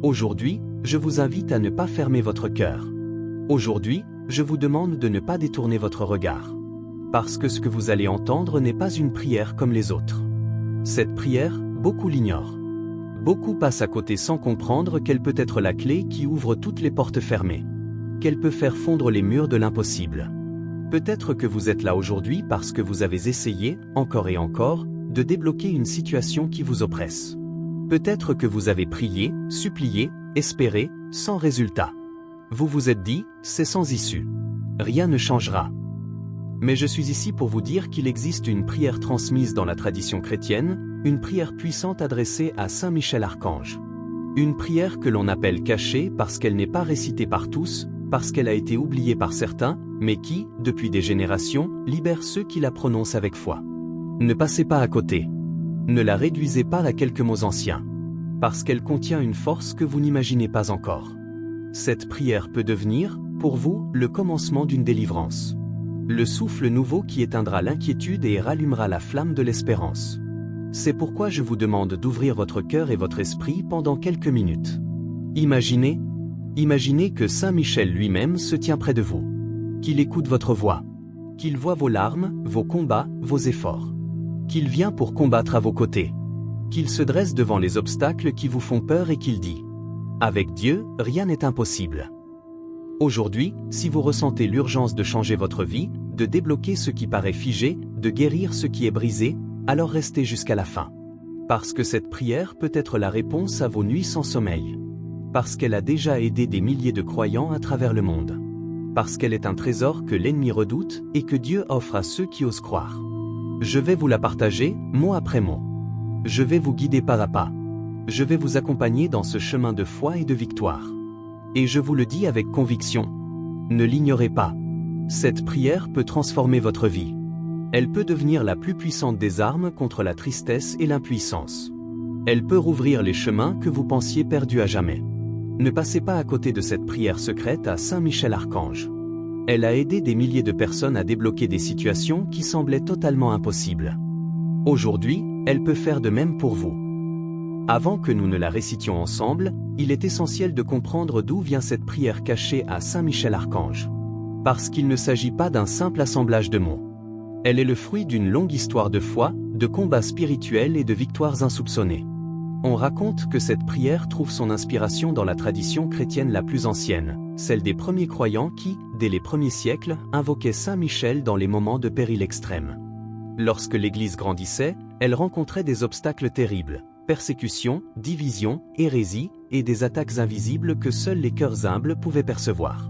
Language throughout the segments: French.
Aujourd'hui, je vous invite à ne pas fermer votre cœur. Aujourd'hui, je vous demande de ne pas détourner votre regard. Parce que ce que vous allez entendre n'est pas une prière comme les autres. Cette prière, beaucoup l'ignorent. Beaucoup passent à côté sans comprendre qu'elle peut être la clé qui ouvre toutes les portes fermées. Qu'elle peut faire fondre les murs de l'impossible. Peut-être que vous êtes là aujourd'hui parce que vous avez essayé, encore et encore, de débloquer une situation qui vous oppresse. Peut-être que vous avez prié, supplié, espéré, sans résultat. Vous vous êtes dit, c'est sans issue. Rien ne changera. Mais je suis ici pour vous dire qu'il existe une prière transmise dans la tradition chrétienne, une prière puissante adressée à Saint Michel Archange. Une prière que l'on appelle cachée parce qu'elle n'est pas récitée par tous, parce qu'elle a été oubliée par certains, mais qui, depuis des générations, libère ceux qui la prononcent avec foi. Ne passez pas à côté. Ne la réduisez pas à quelques mots anciens. Parce qu'elle contient une force que vous n'imaginez pas encore. Cette prière peut devenir, pour vous, le commencement d'une délivrance. Le souffle nouveau qui éteindra l'inquiétude et rallumera la flamme de l'espérance. C'est pourquoi je vous demande d'ouvrir votre cœur et votre esprit pendant quelques minutes. Imaginez que Saint Michel lui-même se tient près de vous. Qu'il écoute votre voix. Qu'il voit vos larmes, vos combats, vos efforts. Qu'il vient pour combattre à vos côtés. Qu'il se dresse devant les obstacles qui vous font peur et qu'il dit « Avec Dieu, rien n'est impossible ». Aujourd'hui, si vous ressentez l'urgence de changer votre vie, de débloquer ce qui paraît figé, de guérir ce qui est brisé, alors restez jusqu'à la fin. Parce que cette prière peut être la réponse à vos nuits sans sommeil. Parce qu'elle a déjà aidé des milliers de croyants à travers le monde. Parce qu'elle est un trésor que l'ennemi redoute et que Dieu offre à ceux qui osent croire. Je vais vous la partager, mot après mot. Je vais vous guider pas à pas. Je vais vous accompagner dans ce chemin de foi et de victoire. Et je vous le dis avec conviction. Ne l'ignorez pas. Cette prière peut transformer votre vie. Elle peut devenir la plus puissante des armes contre la tristesse et l'impuissance. Elle peut rouvrir les chemins que vous pensiez perdus à jamais. Ne passez pas à côté de cette prière secrète à Saint Michel Archange. Elle a aidé des milliers de personnes à débloquer des situations qui semblaient totalement impossibles. Aujourd'hui, elle peut faire de même pour vous. Avant que nous ne la récitions ensemble, il est essentiel de comprendre d'où vient cette prière cachée à Saint Michel Archange. Parce qu'il ne s'agit pas d'un simple assemblage de mots. Elle est le fruit d'une longue histoire de foi, de combats spirituels et de victoires insoupçonnées. On raconte que cette prière trouve son inspiration dans la tradition chrétienne la plus ancienne, celle des premiers croyants qui, dès les premiers siècles, invoquaient Saint Michel dans les moments de péril extrême. Lorsque l'Église grandissait, elle rencontrait des obstacles terribles, persécutions, divisions, hérésies, et des attaques invisibles que seuls les cœurs humbles pouvaient percevoir.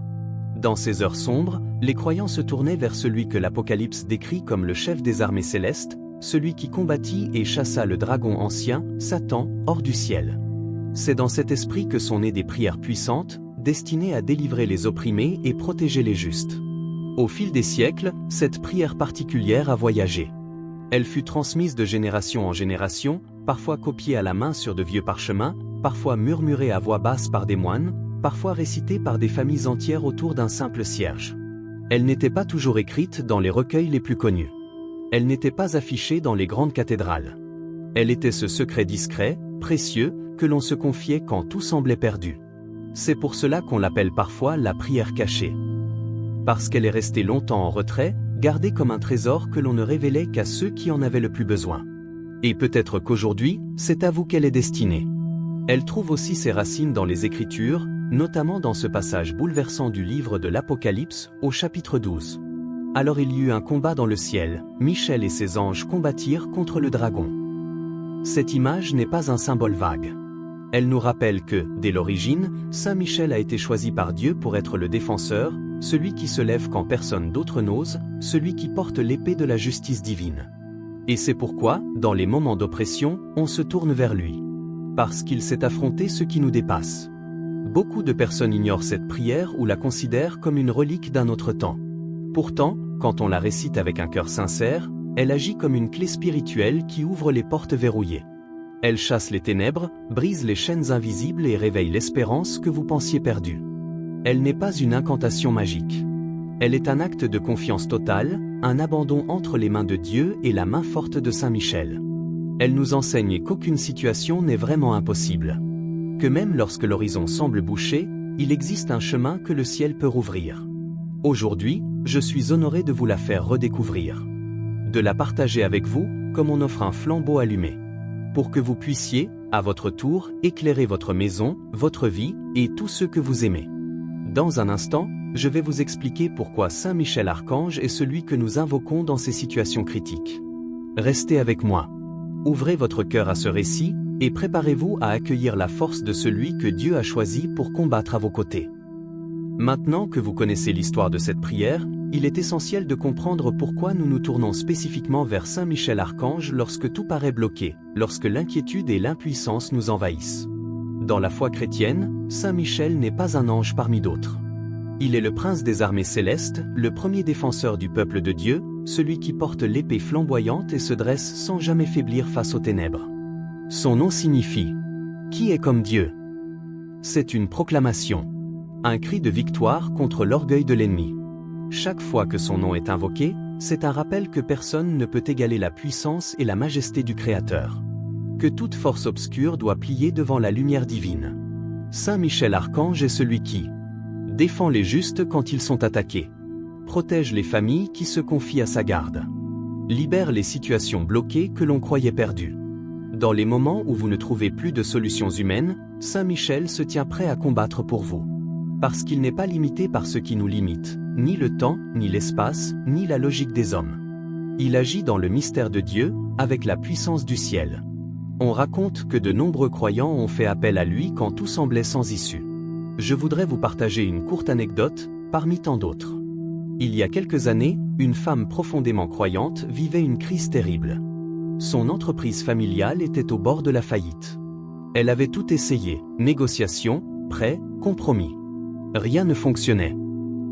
Dans ces heures sombres, les croyants se tournaient vers celui que l'Apocalypse décrit comme le chef des armées célestes, celui qui combattit et chassa le dragon ancien, Satan, hors du ciel. C'est dans cet esprit que sont nées des prières puissantes, destinées à délivrer les opprimés et protéger les justes. Au fil des siècles, cette prière particulière a voyagé. Elle fut transmise de génération en génération, parfois copiée à la main sur de vieux parchemins, parfois murmurée à voix basse par des moines, parfois récitée par des familles entières autour d'un simple cierge. Elle n'était pas toujours écrite dans les recueils les plus connus. Elle n'était pas affichée dans les grandes cathédrales. Elle était ce secret discret, précieux, que l'on se confiait quand tout semblait perdu. C'est pour cela qu'on l'appelle parfois la prière cachée. Parce qu'elle est restée longtemps en retrait, gardée comme un trésor que l'on ne révélait qu'à ceux qui en avaient le plus besoin. Et peut-être qu'aujourd'hui, c'est à vous qu'elle est destinée. Elle trouve aussi ses racines dans les Écritures, notamment dans ce passage bouleversant du livre de l'Apocalypse, au chapitre 12. Alors il y eut un combat dans le ciel, Michel et ses anges combattirent contre le dragon. Cette image n'est pas un symbole vague. Elle nous rappelle que, dès l'origine, Saint Michel a été choisi par Dieu pour être le défenseur, celui qui se lève quand personne d'autre n'ose, celui qui porte l'épée de la justice divine. Et c'est pourquoi, dans les moments d'oppression, on se tourne vers lui. Parce qu'il sait affronter ce qui nous dépasse. Beaucoup de personnes ignorent cette prière ou la considèrent comme une relique d'un autre temps. Pourtant, quand on la récite avec un cœur sincère, elle agit comme une clé spirituelle qui ouvre les portes verrouillées. Elle chasse les ténèbres, brise les chaînes invisibles et réveille l'espérance que vous pensiez perdue. Elle n'est pas une incantation magique. Elle est un acte de confiance totale, un abandon entre les mains de Dieu et la main forte de Saint Michel. Elle nous enseigne qu'aucune situation n'est vraiment impossible. que même lorsque l'horizon semble bouché, il existe un chemin que le ciel peut rouvrir. Aujourd'hui, je suis honoré de vous la faire redécouvrir. De la partager avec vous, comme on offre un flambeau allumé. Pour que vous puissiez, à votre tour, éclairer votre maison, votre vie, et tous ceux que vous aimez. Dans un instant, je vais vous expliquer pourquoi Saint Michel Archange est celui que nous invoquons dans ces situations critiques. Restez avec moi. Ouvrez votre cœur à ce récit, et préparez-vous à accueillir la force de celui que Dieu a choisi pour combattre à vos côtés. Maintenant que vous connaissez l'histoire de cette prière, il est essentiel de comprendre pourquoi nous nous tournons spécifiquement vers Saint Michel Archange lorsque tout paraît bloqué, lorsque l'inquiétude et l'impuissance nous envahissent. Dans la foi chrétienne, Saint Michel n'est pas un ange parmi d'autres. Il est le prince des armées célestes, le premier défenseur du peuple de Dieu, celui qui porte l'épée flamboyante et se dresse sans jamais faiblir face aux ténèbres. Son nom signifie « Qui est comme Dieu ?» C'est une proclamation, un cri de victoire contre l'orgueil de l'ennemi. Chaque fois que son nom est invoqué, c'est un rappel que personne ne peut égaler la puissance et la majesté du Créateur. Que toute force obscure doit plier devant la lumière divine. Saint Michel Archange est celui qui défend les justes quand ils sont attaqués, protège les familles qui se confient à sa garde, libère les situations bloquées que l'on croyait perdues. Dans les moments où vous ne trouvez plus de solutions humaines, Saint Michel se tient prêt à combattre pour vous. Parce qu'il n'est pas limité par ce qui nous limite, ni le temps, ni l'espace, ni la logique des hommes. Il agit dans le mystère de Dieu, avec la puissance du ciel. On raconte que de nombreux croyants ont fait appel à lui quand tout semblait sans issue. Je voudrais vous partager une courte anecdote, parmi tant d'autres. Il y a quelques années, une femme profondément croyante vivait une crise terrible. Son entreprise familiale était au bord de la faillite. Elle avait tout essayé, négociations, prêts, compromis. Rien ne fonctionnait.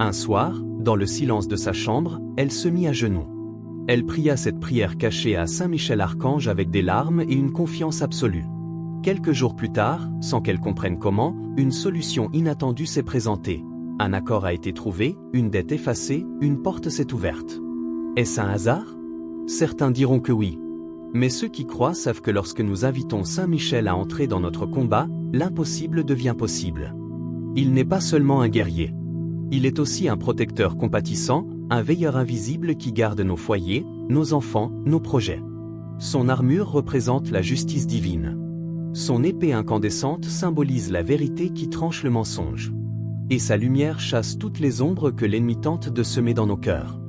Un soir, dans le silence de sa chambre, elle se mit à genoux. Elle pria cette prière cachée à Saint Michel Archange avec des larmes et une confiance absolue. Quelques jours plus tard, sans qu'elle comprenne comment, une solution inattendue s'est présentée. Un accord a été trouvé, une dette effacée, une porte s'est ouverte. Est-ce un hasard? Certains diront que oui. Mais ceux qui croient savent que lorsque nous invitons Saint Michel à entrer dans notre combat, l'impossible devient possible. Il n'est pas seulement un guerrier. Il est aussi un protecteur compatissant, un veilleur invisible qui garde nos foyers, nos enfants, nos projets. Son armure représente la justice divine. Son épée incandescente symbolise la vérité qui tranche le mensonge. Et sa lumière chasse toutes les ombres que l'ennemi tente de semer dans nos cœurs.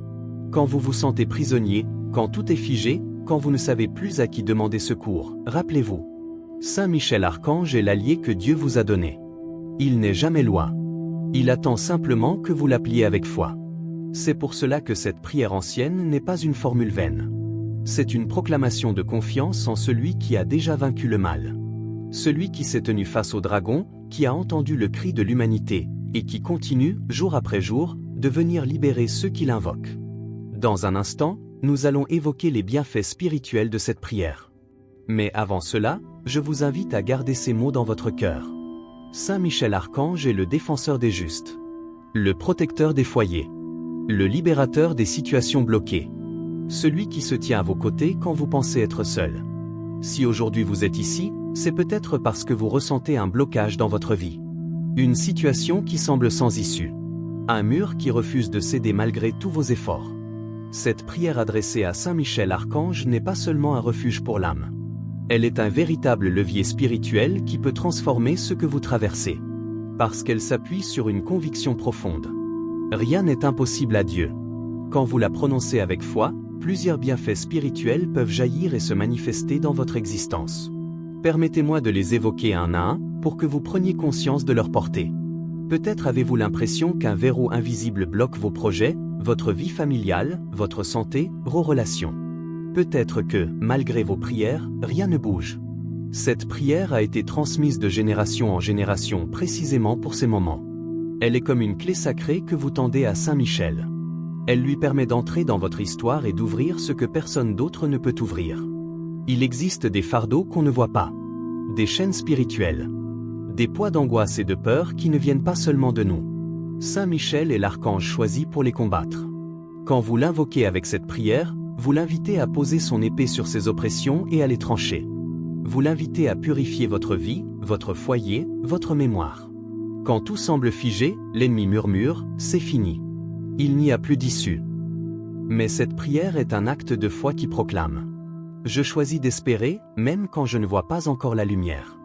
Quand vous vous sentez prisonnier, quand tout est figé, quand vous ne savez plus à qui demander secours, rappelez-vous. Saint Michel Archange est l'allié que Dieu vous a donné. Il n'est jamais loin. Il attend simplement que vous l'appeliez avec foi. C'est pour cela que cette prière ancienne n'est pas une formule vaine. C'est une proclamation de confiance en celui qui a déjà vaincu le mal. Celui qui s'est tenu face au dragon, qui a entendu le cri de l'humanité, et qui continue, jour après jour, de venir libérer ceux qui l'invoquent. Dans un instant, nous allons évoquer les bienfaits spirituels de cette prière. Mais avant cela, je vous invite à garder ces mots dans votre cœur. Saint Michel Archange est le défenseur des justes, le protecteur des foyers, le libérateur des situations bloquées, celui qui se tient à vos côtés quand vous pensez être seul. Si aujourd'hui vous êtes ici, c'est peut-être parce que vous ressentez un blocage dans votre vie. Une situation qui semble sans issue. Un mur qui refuse de céder malgré tous vos efforts. Cette prière adressée à Saint Michel Archange n'est pas seulement un refuge pour l'âme. Elle est un véritable levier spirituel qui peut transformer ce que vous traversez. Parce qu'elle s'appuie sur une conviction profonde. Rien n'est impossible à Dieu. Quand vous la prononcez avec foi, plusieurs bienfaits spirituels peuvent jaillir et se manifester dans votre existence. Permettez-moi de les évoquer un à un, pour que vous preniez conscience de leur portée. Peut-être avez-vous l'impression qu'un verrou invisible bloque vos projets, votre vie familiale, votre santé, vos relations. Peut-être que, malgré vos prières, rien ne bouge. Cette prière a été transmise de génération en génération précisément pour ces moments. Elle est comme une clé sacrée que vous tendez à Saint Michel. Elle lui permet d'entrer dans votre histoire et d'ouvrir ce que personne d'autre ne peut ouvrir. Il existe des fardeaux qu'on ne voit pas. Des chaînes spirituelles. Des poids d'angoisse et de peur qui ne viennent pas seulement de nous. Saint Michel est l'archange choisi pour les combattre. Quand vous l'invoquez avec cette prière, vous l'invitez à poser son épée sur ses oppressions et à les trancher. Vous l'invitez à purifier votre vie, votre foyer, votre mémoire. Quand tout semble figé, l'ennemi murmure, c'est fini. Il n'y a plus d'issue. Mais cette prière est un acte de foi qui proclame. Je choisis d'espérer, même quand je ne vois pas encore la lumière.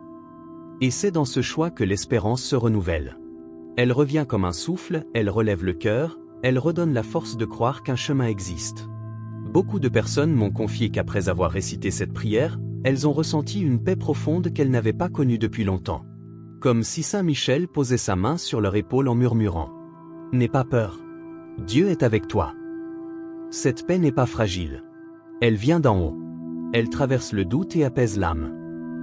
Et c'est dans ce choix que l'espérance se renouvelle. Elle revient comme un souffle, elle relève le cœur, elle redonne la force de croire qu'un chemin existe. Beaucoup de personnes m'ont confié qu'après avoir récité cette prière, elles ont ressenti une paix profonde qu'elles n'avaient pas connue depuis longtemps. Comme si Saint Michel posait sa main sur leur épaule en murmurant « N'aie pas peur. Dieu est avec toi. » Cette paix n'est pas fragile. Elle vient d'en haut. Elle traverse le doute et apaise l'âme.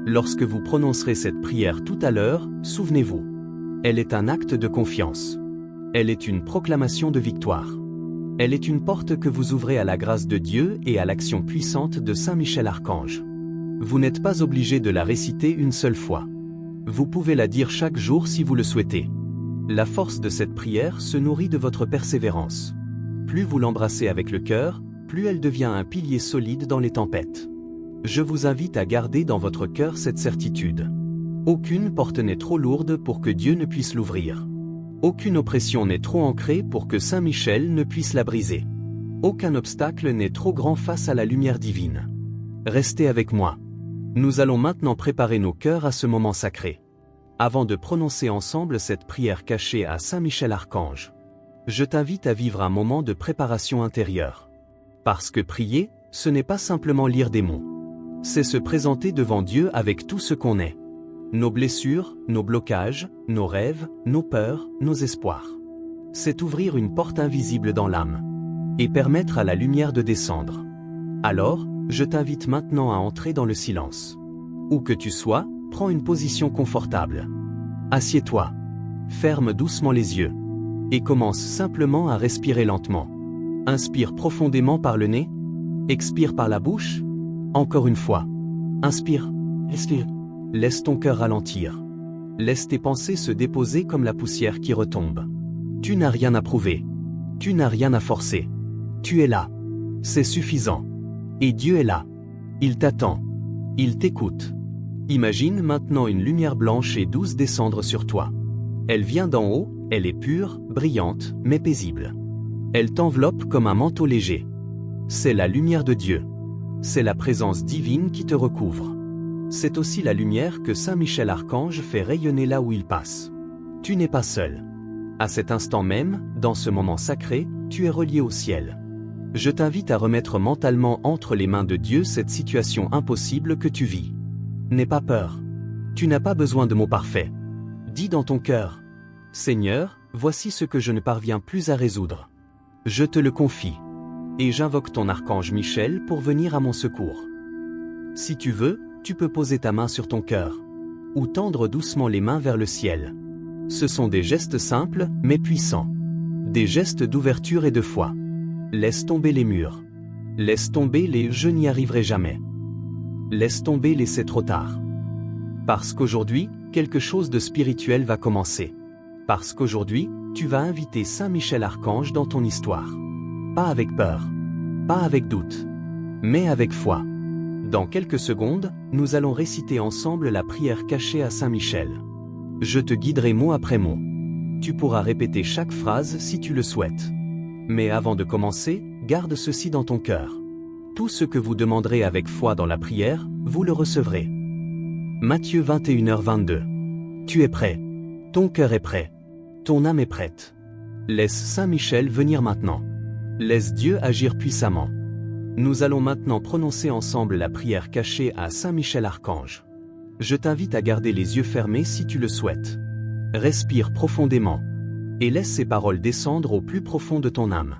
Lorsque vous prononcerez cette prière tout à l'heure, souvenez-vous. Elle est un acte de confiance. Elle est une proclamation de victoire. Elle est une porte que vous ouvrez à la grâce de Dieu et à l'action puissante de Saint Michel Archange. Vous n'êtes pas obligé de la réciter une seule fois. Vous pouvez la dire chaque jour si vous le souhaitez. La force de cette prière se nourrit de votre persévérance. Plus vous l'embrassez avec le cœur, plus elle devient un pilier solide dans les tempêtes. Je vous invite à garder dans votre cœur cette certitude. Aucune porte n'est trop lourde pour que Dieu ne puisse l'ouvrir. Aucune oppression n'est trop ancrée pour que Saint Michel ne puisse la briser. Aucun obstacle n'est trop grand face à la lumière divine. Restez avec moi. Nous allons maintenant préparer nos cœurs à ce moment sacré. Avant de prononcer ensemble cette prière cachée à Saint Michel Archange, je t'invite à vivre un moment de préparation intérieure. Parce que prier, ce n'est pas simplement lire des mots. C'est se présenter devant Dieu avec tout ce qu'on est. Nos blessures, nos blocages, nos rêves, nos peurs, nos espoirs. C'est ouvrir une porte invisible dans l'âme. Et permettre à la lumière de descendre. Alors, je t'invite maintenant à entrer dans le silence. Où que tu sois, prends une position confortable. Assieds-toi. Ferme doucement les yeux. Et commence simplement à respirer lentement. Inspire profondément par le nez. Expire par la bouche. Encore une fois. Inspire. Expire. Laisse ton cœur ralentir. Laisse tes pensées se déposer comme la poussière qui retombe. Tu n'as rien à prouver. Tu n'as rien à forcer. Tu es là. C'est suffisant. Et Dieu est là. Il t'attend. Il t'écoute. Imagine maintenant une lumière blanche et douce descendre sur toi. Elle vient d'en haut, elle est pure, brillante, mais paisible. Elle t'enveloppe comme un manteau léger. C'est la lumière de Dieu. C'est la présence divine qui te recouvre. C'est aussi la lumière que Saint Michel Archange fait rayonner là où il passe. Tu n'es pas seul. À cet instant même, dans ce moment sacré, tu es relié au ciel. Je t'invite à remettre mentalement entre les mains de Dieu cette situation impossible que tu vis. N'aie pas peur. Tu n'as pas besoin de mots parfaits. Dis dans ton cœur, « Seigneur, voici ce que je ne parviens plus à résoudre. Je te le confie. Et j'invoque ton archange Michel pour venir à mon secours. » Si tu veux, tu peux poser ta main sur ton cœur. Ou tendre doucement les mains vers le ciel. Ce sont des gestes simples, mais puissants. Des gestes d'ouverture et de foi. Laisse tomber les murs. Laisse tomber les « je n'y arriverai jamais ». Laisse tomber les « c'est trop tard ». Parce qu'aujourd'hui, quelque chose de spirituel va commencer. Parce qu'aujourd'hui, tu vas inviter Saint Michel Archange dans ton histoire. Pas avec peur. Pas avec doute. Mais avec foi. Dans quelques secondes, nous allons réciter ensemble la prière cachée à Saint Michel. Je te guiderai mot après mot. Tu pourras répéter chaque phrase si tu le souhaites. Mais avant de commencer, garde ceci dans ton cœur. Tout ce que vous demanderez avec foi dans la prière, vous le recevrez. Matthieu 21h22. Tu es prêt. Ton cœur est prêt. Ton âme est prête. Laisse Saint Michel venir maintenant. Laisse Dieu agir puissamment. Nous allons maintenant prononcer ensemble la prière cachée à Saint Michel Archange. Je t'invite à garder les yeux fermés si tu le souhaites. Respire profondément. Et laisse ces paroles descendre au plus profond de ton âme.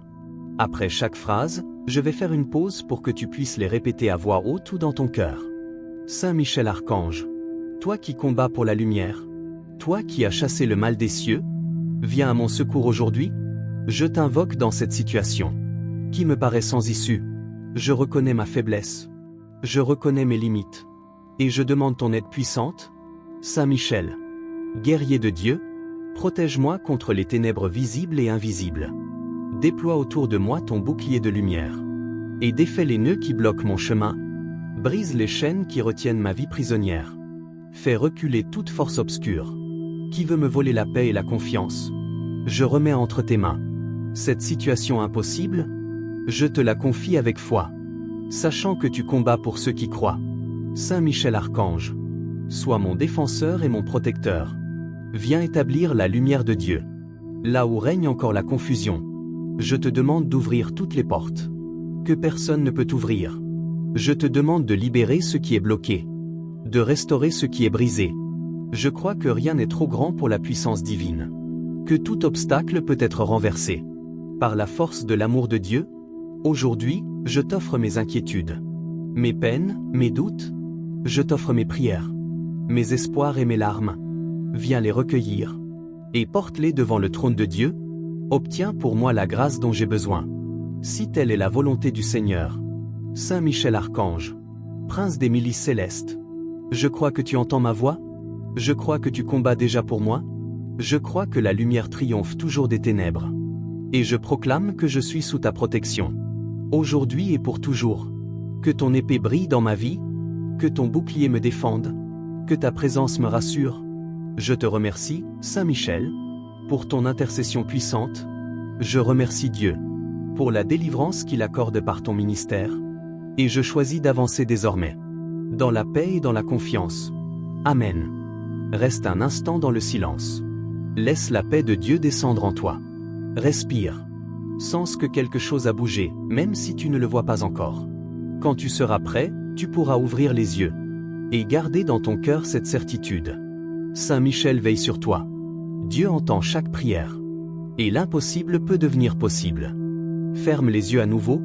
Après chaque phrase, je vais faire une pause pour que tu puisses les répéter à voix haute ou dans ton cœur. Saint Michel Archange, toi qui combats pour la lumière, toi qui as chassé le mal des cieux, viens à mon secours aujourd'hui. Je t'invoque dans cette situation, qui me paraît sans issue. Je reconnais ma faiblesse. Je reconnais mes limites. Et je demande ton aide puissante. Saint Michel, guerrier de Dieu, protège-moi contre les ténèbres visibles et invisibles. Déploie autour de moi ton bouclier de lumière. Et défais les nœuds qui bloquent mon chemin. Brise les chaînes qui retiennent ma vie prisonnière. Fais reculer toute force obscure. Qui veut me voler la paix et la confiance? Je remets entre tes mains. Cette situation impossible, je te la confie avec foi. Sachant que tu combats pour ceux qui croient. Saint Michel Archange, sois mon défenseur et mon protecteur. Viens établir la lumière de Dieu. Là où règne encore la confusion, je te demande d'ouvrir toutes les portes que personne ne peut ouvrir. Je te demande de libérer ce qui est bloqué, de restaurer ce qui est brisé. Je crois que rien n'est trop grand pour la puissance divine, que tout obstacle peut être renversé. Par la force de l'amour de Dieu, aujourd'hui, je t'offre mes inquiétudes, mes peines, mes doutes. Je t'offre mes prières, mes espoirs et mes larmes. Viens les recueillir et porte-les devant le trône de Dieu. Obtiens pour moi la grâce dont j'ai besoin. Si telle est la volonté du Seigneur. Saint Michel Archange, prince des milices célestes, je crois que tu entends ma voix. Je crois que tu combats déjà pour moi. Je crois que la lumière triomphe toujours des ténèbres. Et je proclame que je suis sous ta protection. Aujourd'hui et pour toujours. Que ton épée brille dans ma vie. Que ton bouclier me défende. Que ta présence me rassure. Je te remercie, Saint Michel, pour ton intercession puissante. Je remercie Dieu pour la délivrance qu'il accorde par ton ministère. Et je choisis d'avancer désormais dans la paix et dans la confiance. Amen. Reste un instant dans le silence. Laisse la paix de Dieu descendre en toi. Respire. Sens que quelque chose a bougé, même si tu ne le vois pas encore. Quand tu seras prêt, tu pourras ouvrir les yeux et garder dans ton cœur cette certitude. Saint Michel veille sur toi. Dieu entend chaque prière. Et l'impossible peut devenir possible. Ferme les yeux à nouveau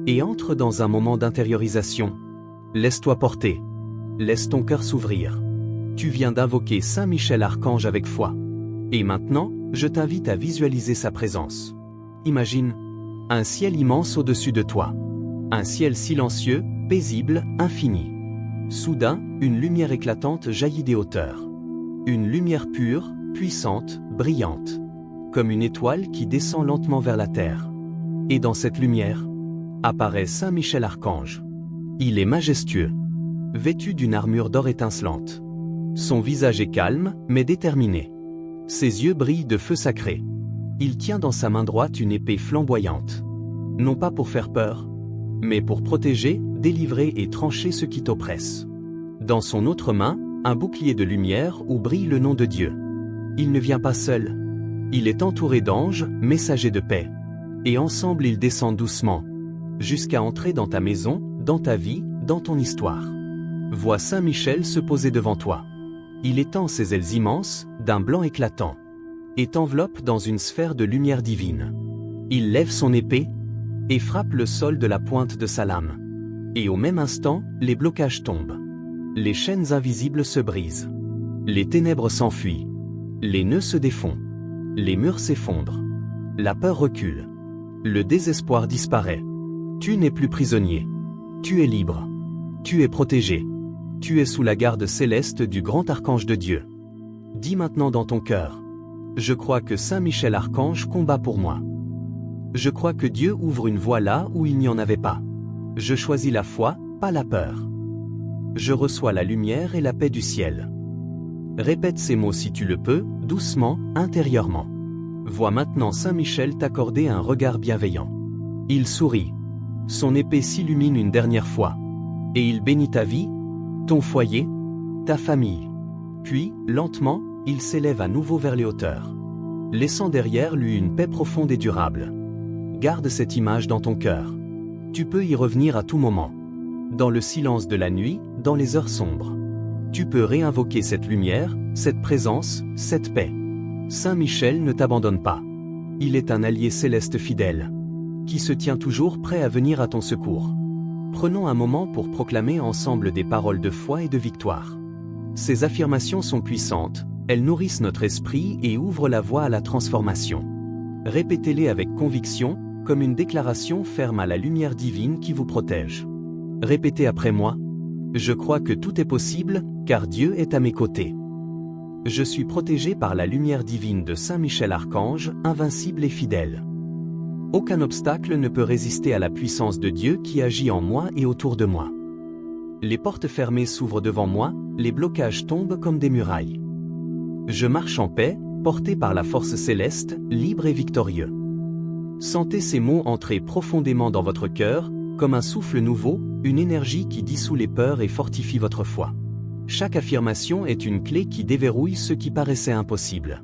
et entre dans un moment d'intériorisation. Laisse-toi porter. Laisse ton cœur s'ouvrir. Tu viens d'invoquer Saint Michel Archange avec foi. Et maintenant, je t'invite à visualiser sa présence. Imagine un ciel immense au-dessus de toi. Un ciel silencieux, paisible, infini. Soudain, une lumière éclatante jaillit des hauteurs. Une lumière pure, puissante, brillante. Comme une étoile qui descend lentement vers la terre. Et dans cette lumière, apparaît Saint Michel Archange. Il est majestueux, vêtu d'une armure d'or étincelante. Son visage est calme, mais déterminé. Ses yeux brillent de feu sacré. Il tient dans sa main droite une épée flamboyante. Non pas pour faire peur, mais pour protéger, délivrer et trancher ceux qui t'oppressent. Dans son autre main, un bouclier de lumière où brille le nom de Dieu. Il ne vient pas seul. Il est entouré d'anges, messagers de paix. Et ensemble ils descendent doucement, jusqu'à entrer dans ta maison, dans ta vie, dans ton histoire. Vois Saint Michel se poser devant toi. Il étend ses ailes immenses, d'un blanc éclatant, et t'enveloppe dans une sphère de lumière divine. Il lève son épée, et frappe le sol de la pointe de sa lame. Et au même instant, les blocages tombent. Les chaînes invisibles se brisent. Les ténèbres s'enfuient. Les nœuds se défont. Les murs s'effondrent. La peur recule. Le désespoir disparaît. Tu n'es plus prisonnier. Tu es libre. Tu es protégé. Tu es sous la garde céleste du grand archange de Dieu. Dis maintenant dans ton cœur. Je crois que Saint Michel Archange combat pour moi. Je crois que Dieu ouvre une voie là où il n'y en avait pas. Je choisis la foi, pas la peur. Je reçois la lumière et la paix du ciel. Répète ces mots si tu le peux, doucement, intérieurement. Vois maintenant Saint Michel t'accorder un regard bienveillant. Il sourit. Son épée s'illumine une dernière fois. Et il bénit ta vie, ton foyer, ta famille. Puis, lentement, il s'élève à nouveau vers les hauteurs, laissant derrière lui une paix profonde et durable. Garde cette image dans ton cœur. Tu peux y revenir à tout moment. Dans le silence de la nuit, dans les heures sombres. Tu peux réinvoquer cette lumière, cette présence, cette paix. Saint Michel ne t'abandonne pas. Il est un allié céleste fidèle, qui se tient toujours prêt à venir à ton secours. Prenons un moment pour proclamer ensemble des paroles de foi et de victoire. Ces affirmations sont puissantes, elles nourrissent notre esprit et ouvrent la voie à la transformation. Répétez-les avec conviction, comme une déclaration ferme à la lumière divine qui vous protège. Répétez après moi. Je crois que tout est possible, car Dieu est à mes côtés. Je suis protégé par la lumière divine de Saint Michel Archange, invincible et fidèle. Aucun obstacle ne peut résister à la puissance de Dieu qui agit en moi et autour de moi. les portes fermées s'ouvrent devant moi, les blocages tombent comme des murailles. Je marche en paix, porté par la force céleste, libre et victorieux. Sentez ces mots entrer profondément dans votre cœur, comme un souffle nouveau, une énergie qui dissout les peurs et fortifie votre foi. Chaque affirmation est une clé qui déverrouille ce qui paraissait impossible.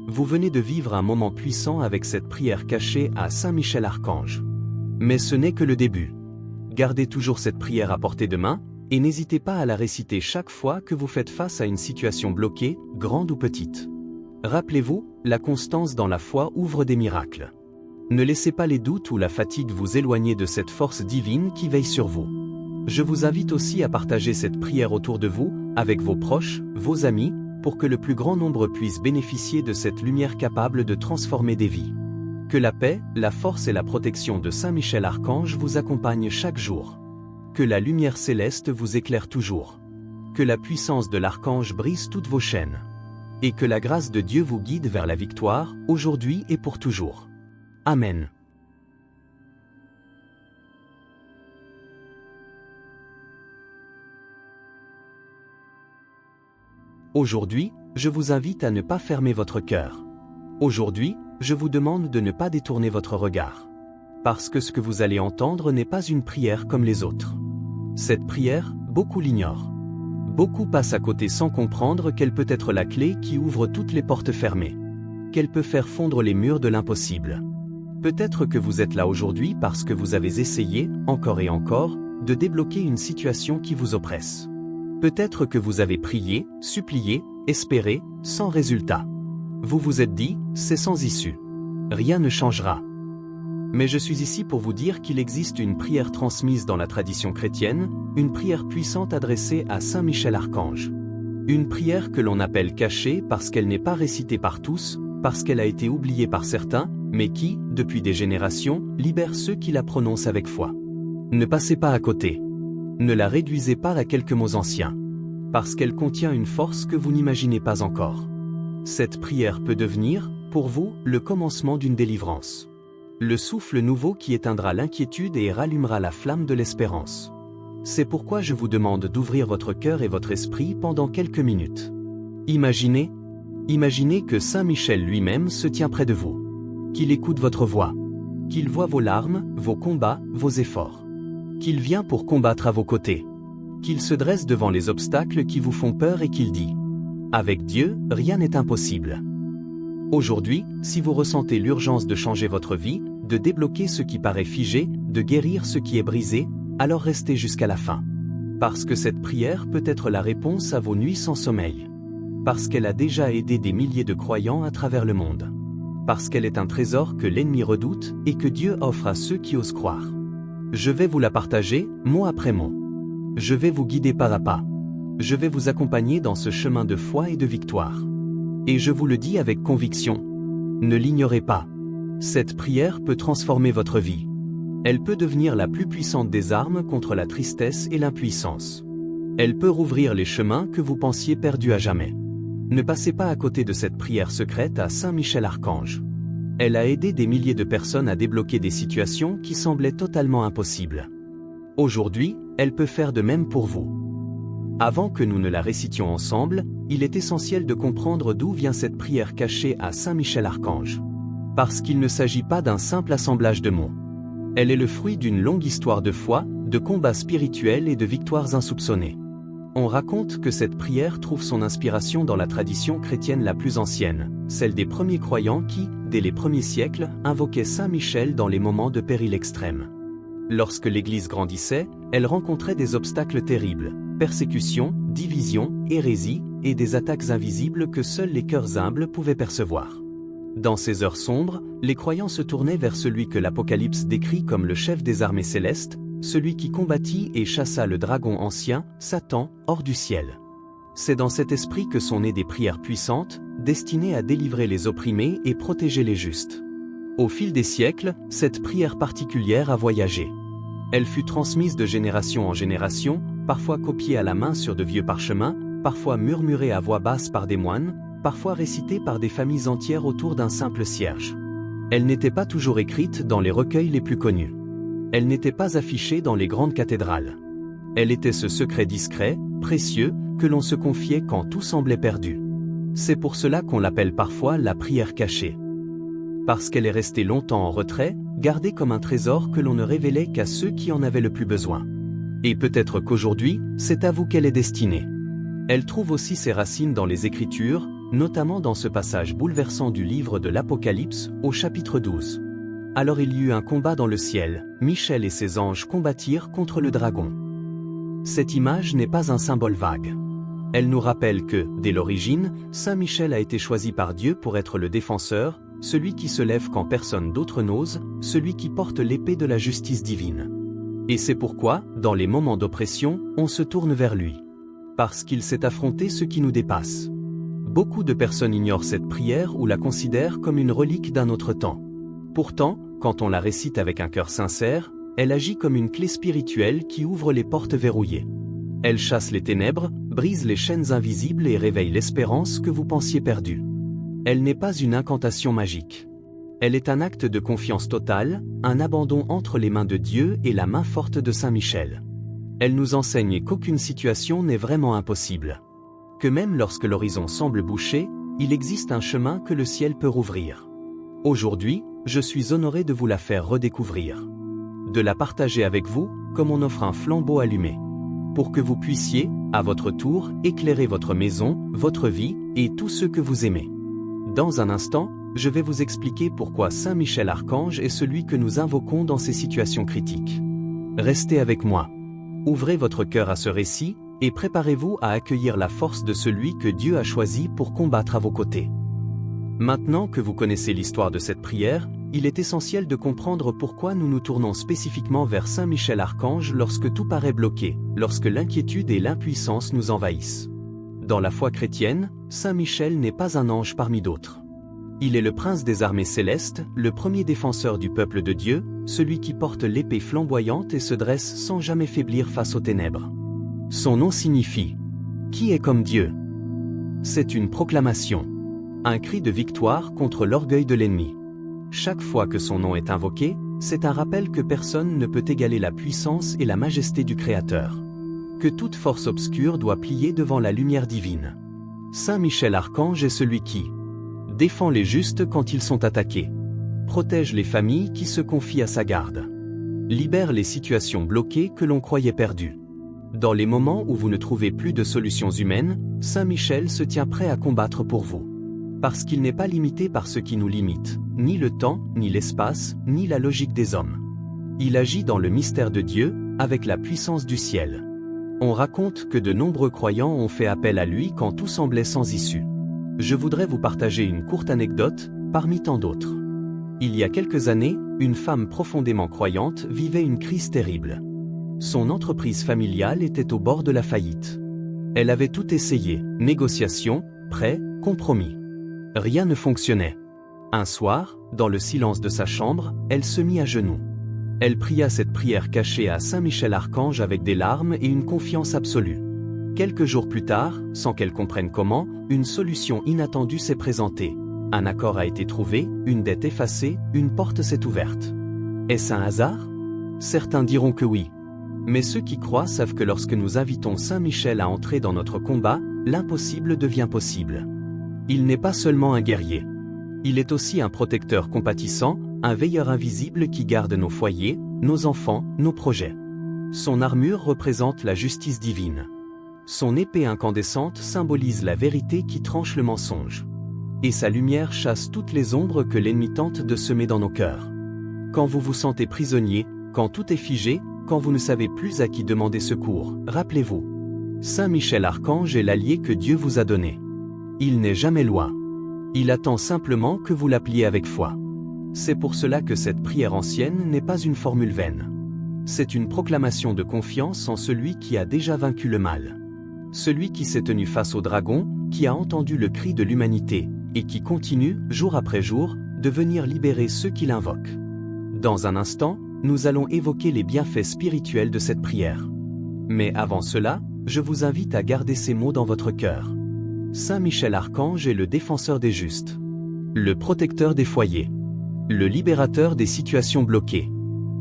Vous venez de vivre un moment puissant avec cette prière cachée à Saint Michel Archange. Mais ce n'est que le début. Gardez toujours cette prière à portée de main, et n'hésitez pas à la réciter chaque fois que vous faites face à une situation bloquée, grande ou petite. Rappelez-vous, la constance dans la foi ouvre des miracles. Ne laissez pas les doutes ou la fatigue vous éloigner de cette force divine qui veille sur vous. Je vous invite aussi à partager cette prière autour de vous, avec vos proches, vos amis, pour que le plus grand nombre puisse bénéficier de cette lumière capable de transformer des vies. Que la paix, la force et la protection de Saint Michel Archange vous accompagnent chaque jour. Que la lumière céleste vous éclaire toujours. Que la puissance de l'Archange brise toutes vos chaînes. Et que la grâce de Dieu vous guide vers la victoire, aujourd'hui et pour toujours. Amen. Aujourd'hui, je vous invite à ne pas fermer votre cœur. Aujourd'hui, je vous demande de ne pas détourner votre regard. Parce que ce que vous allez entendre n'est pas une prière comme les autres. Cette prière, beaucoup l'ignorent. Beaucoup passent à côté sans comprendre qu'elle peut être la clé qui ouvre toutes les portes fermées. Qu'elle peut faire fondre les murs de l'impossible. Peut-être que vous êtes là aujourd'hui parce que vous avez essayé, encore et encore, de débloquer une situation qui vous oppresse. Peut-être que vous avez prié, supplié, espéré, sans résultat. Vous vous êtes dit, c'est sans issue. Rien ne changera. Mais je suis ici pour vous dire qu'il existe une prière transmise dans la tradition chrétienne, une prière puissante adressée à Saint Michel Archange. Une prière que l'on appelle cachée parce qu'elle n'est pas récitée par tous, parce qu'elle a été oubliée par certains, mais qui, depuis des générations, libère ceux qui la prononcent avec foi. Ne passez pas à côté. Ne la réduisez pas à quelques mots anciens. Parce qu'elle contient une force que vous n'imaginez pas encore. Cette prière peut devenir, pour vous, le commencement d'une délivrance. Le souffle nouveau qui éteindra l'inquiétude et rallumera la flamme de l'espérance. C'est pourquoi je vous demande d'ouvrir votre cœur et votre esprit pendant quelques minutes. Imaginez que Saint Michel lui-même se tient près de vous. Qu'il écoute votre voix. Qu'il voit vos larmes, vos combats, vos efforts. Qu'il vient pour combattre à vos côtés. Qu'il se dresse devant les obstacles qui vous font peur et qu'il dit « Avec Dieu, rien n'est impossible ». Aujourd'hui, si vous ressentez l'urgence de changer votre vie, de débloquer ce qui paraît figé, de guérir ce qui est brisé, alors restez jusqu'à la fin. Parce que cette prière peut être la réponse à vos nuits sans sommeil. Parce qu'elle a déjà aidé des milliers de croyants à travers le monde. Parce qu'elle est un trésor que l'ennemi redoute et que Dieu offre à ceux qui osent croire. Je vais vous la partager, mot après mot. Je vais vous guider pas à pas. Je vais vous accompagner dans ce chemin de foi et de victoire. Et je vous le dis avec conviction. Ne l'ignorez pas. Cette prière peut transformer votre vie. Elle peut devenir la plus puissante des armes contre la tristesse et l'impuissance. Elle peut rouvrir les chemins que vous pensiez perdus à jamais. Ne passez pas à côté de cette prière secrète à Saint Michel Archange. Elle a aidé des milliers de personnes à débloquer des situations qui semblaient totalement impossibles. Aujourd'hui, elle peut faire de même pour vous. Avant que nous ne la récitions ensemble, il est essentiel de comprendre d'où vient cette prière cachée à Saint Michel Archange. Parce qu'il ne s'agit pas d'un simple assemblage de mots. Elle est le fruit d'une longue histoire de foi, de combats spirituels et de victoires insoupçonnées. On raconte que cette prière trouve son inspiration dans la tradition chrétienne la plus ancienne, celle des premiers croyants qui, dès les premiers siècles, invoquaient Saint Michel dans les moments de péril extrême. Lorsque l'Église grandissait, elle rencontrait des obstacles terribles, persécutions, divisions, hérésies, et des attaques invisibles que seuls les cœurs humbles pouvaient percevoir. Dans ces heures sombres, les croyants se tournaient vers celui que l'Apocalypse décrit comme le chef des armées célestes, celui qui combattit et chassa le dragon ancien, Satan, hors du ciel. C'est dans cet esprit que sont nées des prières puissantes, destinées à délivrer les opprimés et protéger les justes. Au fil des siècles, cette prière particulière a voyagé. Elle fut transmise de génération en génération, parfois copiée à la main sur de vieux parchemins, parfois murmurée à voix basse par des moines, parfois récitée par des familles entières autour d'un simple cierge. Elle n'était pas toujours écrite dans les recueils les plus connus. Elle n'était pas affichée dans les grandes cathédrales. Elle était ce secret discret, précieux, que l'on se confiait quand tout semblait perdu. C'est pour cela qu'on l'appelle parfois la prière cachée. Parce qu'elle est restée longtemps en retrait, gardée comme un trésor que l'on ne révélait qu'à ceux qui en avaient le plus besoin. Et peut-être qu'aujourd'hui, c'est à vous qu'elle est destinée. Elle trouve aussi ses racines dans les Écritures, notamment dans ce passage bouleversant du livre de l'Apocalypse, au chapitre 12. Alors il y eut un combat dans le ciel, Michel et ses anges combattirent contre le dragon. Cette image n'est pas un symbole vague. Elle nous rappelle que, dès l'origine, Saint Michel a été choisi par Dieu pour être le défenseur, celui qui se lève quand personne d'autre n'ose, celui qui porte l'épée de la justice divine. Et c'est pourquoi, dans les moments d'oppression, on se tourne vers lui. Parce qu'il sait affronter ce qui nous dépasse. Beaucoup de personnes ignorent cette prière ou la considèrent comme une relique d'un autre temps. Pourtant, quand on la récite avec un cœur sincère, elle agit comme une clé spirituelle qui ouvre les portes verrouillées. Elle chasse les ténèbres, brise les chaînes invisibles et réveille l'espérance que vous pensiez perdue. Elle n'est pas une incantation magique. Elle est un acte de confiance totale, un abandon entre les mains de Dieu et la main forte de Saint Michel. Elle nous enseigne qu'aucune situation n'est vraiment impossible. Que même lorsque l'horizon semble bouché, il existe un chemin que le ciel peut rouvrir. Aujourd'hui, je suis honoré de vous la faire redécouvrir. De la partager avec vous, comme on offre un flambeau allumé. Pour que vous puissiez, à votre tour, éclairer votre maison, votre vie, et tous ceux que vous aimez. Dans un instant, je vais vous expliquer pourquoi Saint Michel Archange est celui que nous invoquons dans ces situations critiques. Restez avec moi. Ouvrez votre cœur à ce récit, et préparez-vous à accueillir la force de celui que Dieu a choisi pour combattre à vos côtés. Maintenant que vous connaissez l'histoire de cette prière, il est essentiel de comprendre pourquoi nous nous tournons spécifiquement vers Saint Michel Archange lorsque tout paraît bloqué, lorsque l'inquiétude et l'impuissance nous envahissent. Dans la foi chrétienne, Saint Michel n'est pas un ange parmi d'autres. Il est le prince des armées célestes, le premier défenseur du peuple de Dieu, celui qui porte l'épée flamboyante et se dresse sans jamais faiblir face aux ténèbres. Son nom signifie « Qui est comme Dieu ?» C'est une proclamation, un cri de victoire contre l'orgueil de l'ennemi. Chaque fois que son nom est invoqué, c'est un rappel que personne ne peut égaler la puissance et la majesté du Créateur. Que toute force obscure doit plier devant la lumière divine. Saint Michel Archange est celui qui défend les justes quand ils sont attaqués, protège les familles qui se confient à sa garde, libère les situations bloquées que l'on croyait perdues. Dans les moments où vous ne trouvez plus de solutions humaines, Saint Michel se tient prêt à combattre pour vous. Parce qu'il n'est pas limité par ce qui nous limite, ni le temps, ni l'espace, ni la logique des hommes. Il agit dans le mystère de Dieu, avec la puissance du ciel. On raconte que de nombreux croyants ont fait appel à lui quand tout semblait sans issue. Je voudrais vous partager une courte anecdote, parmi tant d'autres. Il y a quelques années, une femme profondément croyante vivait une crise terrible. Son entreprise familiale était au bord de la faillite. Elle avait tout essayé, négociations, prêts, compromis. Rien ne fonctionnait. Un soir, dans le silence de sa chambre, elle se mit à genoux. Elle pria cette prière cachée à Saint Michel Archange avec des larmes et une confiance absolue. Quelques jours plus tard, sans qu'elle comprenne comment, une solution inattendue s'est présentée. Un accord a été trouvé, une dette effacée, une porte s'est ouverte. Est-ce un hasard? Certains diront que oui. Mais ceux qui croient savent que lorsque nous invitons Saint Michel à entrer dans notre combat, l'impossible devient possible. Il n'est pas seulement un guerrier. Il est aussi un protecteur compatissant, un veilleur invisible qui garde nos foyers, nos enfants, nos projets. Son armure représente la justice divine. Son épée incandescente symbolise la vérité qui tranche le mensonge. Et sa lumière chasse toutes les ombres que l'ennemi tente de semer dans nos cœurs. Quand vous vous sentez prisonnier, quand tout est figé, quand vous ne savez plus à qui demander secours, rappelez-vous. Saint Michel Archange est l'allié que Dieu vous a donné. Il n'est jamais loin. Il attend simplement que vous l'appeliez avec foi. C'est pour cela que cette prière ancienne n'est pas une formule vaine. C'est une proclamation de confiance en celui qui a déjà vaincu le mal. Celui qui s'est tenu face au dragon, qui a entendu le cri de l'humanité, et qui continue, jour après jour, de venir libérer ceux qui l'invoquent. Dans un instant, nous allons évoquer les bienfaits spirituels de cette prière. Mais avant cela, je vous invite à garder ces mots dans votre cœur. Saint Michel Archange est le défenseur des justes, le protecteur des foyers, le libérateur des situations bloquées,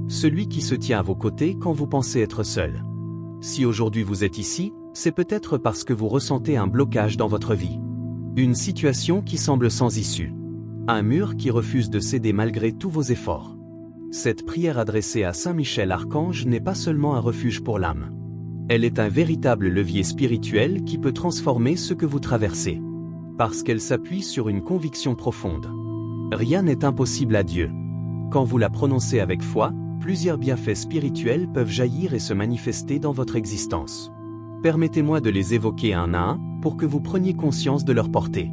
celui qui se tient à vos côtés quand vous pensez être seul. Si aujourd'hui vous êtes ici, c'est peut-être parce que vous ressentez un blocage dans votre vie. Une situation qui semble sans issue. Un mur qui refuse de céder malgré tous vos efforts. Cette prière adressée à Saint Michel Archange n'est pas seulement un refuge pour l'âme. Elle est un véritable levier spirituel qui peut transformer ce que vous traversez. Parce qu'elle s'appuie sur une conviction profonde. Rien n'est impossible à Dieu. Quand vous la prononcez avec foi, plusieurs bienfaits spirituels peuvent jaillir et se manifester dans votre existence. Permettez-moi de les évoquer un à un, pour que vous preniez conscience de leur portée.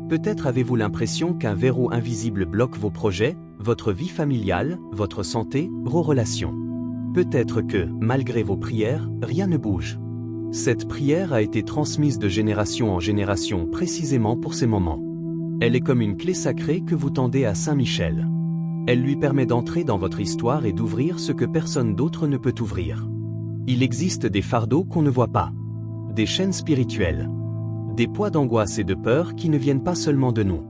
Peut-être avez-vous l'impression qu'un verrou invisible bloque vos projets, votre vie familiale, votre santé, vos relations. Peut-être que, malgré vos prières, rien ne bouge. Cette prière a été transmise de génération en génération précisément pour ces moments. Elle est comme une clé sacrée que vous tendez à Saint Michel. Elle lui permet d'entrer dans votre histoire et d'ouvrir ce que personne d'autre ne peut ouvrir. Il existe des fardeaux qu'on ne voit pas. Des chaînes spirituelles. Des poids d'angoisse et de peur qui ne viennent pas seulement de nous.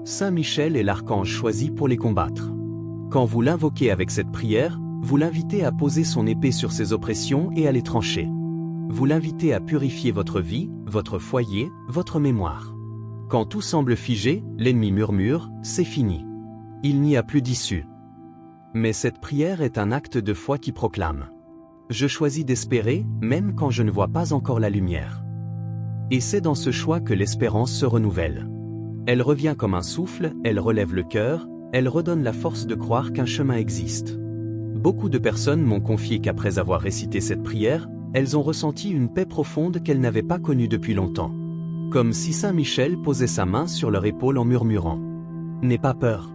Saint Michel est l'archange choisi pour les combattre. Quand vous l'invoquez avec cette prière, vous l'invitez à poser son épée sur ses oppressions et à les trancher. Vous l'invitez à purifier votre vie, votre foyer, votre mémoire. Quand tout semble figé, l'ennemi murmure, c'est fini. Il n'y a plus d'issue. Mais cette prière est un acte de foi qui proclame. Je choisis d'espérer, même quand je ne vois pas encore la lumière. Et c'est dans ce choix que l'espérance se renouvelle. Elle revient comme un souffle, elle relève le cœur, elle redonne la force de croire qu'un chemin existe. Beaucoup de personnes m'ont confié qu'après avoir récité cette prière, elles ont ressenti une paix profonde qu'elles n'avaient pas connue depuis longtemps. Comme si Saint Michel posait sa main sur leur épaule en murmurant « N'aie pas peur.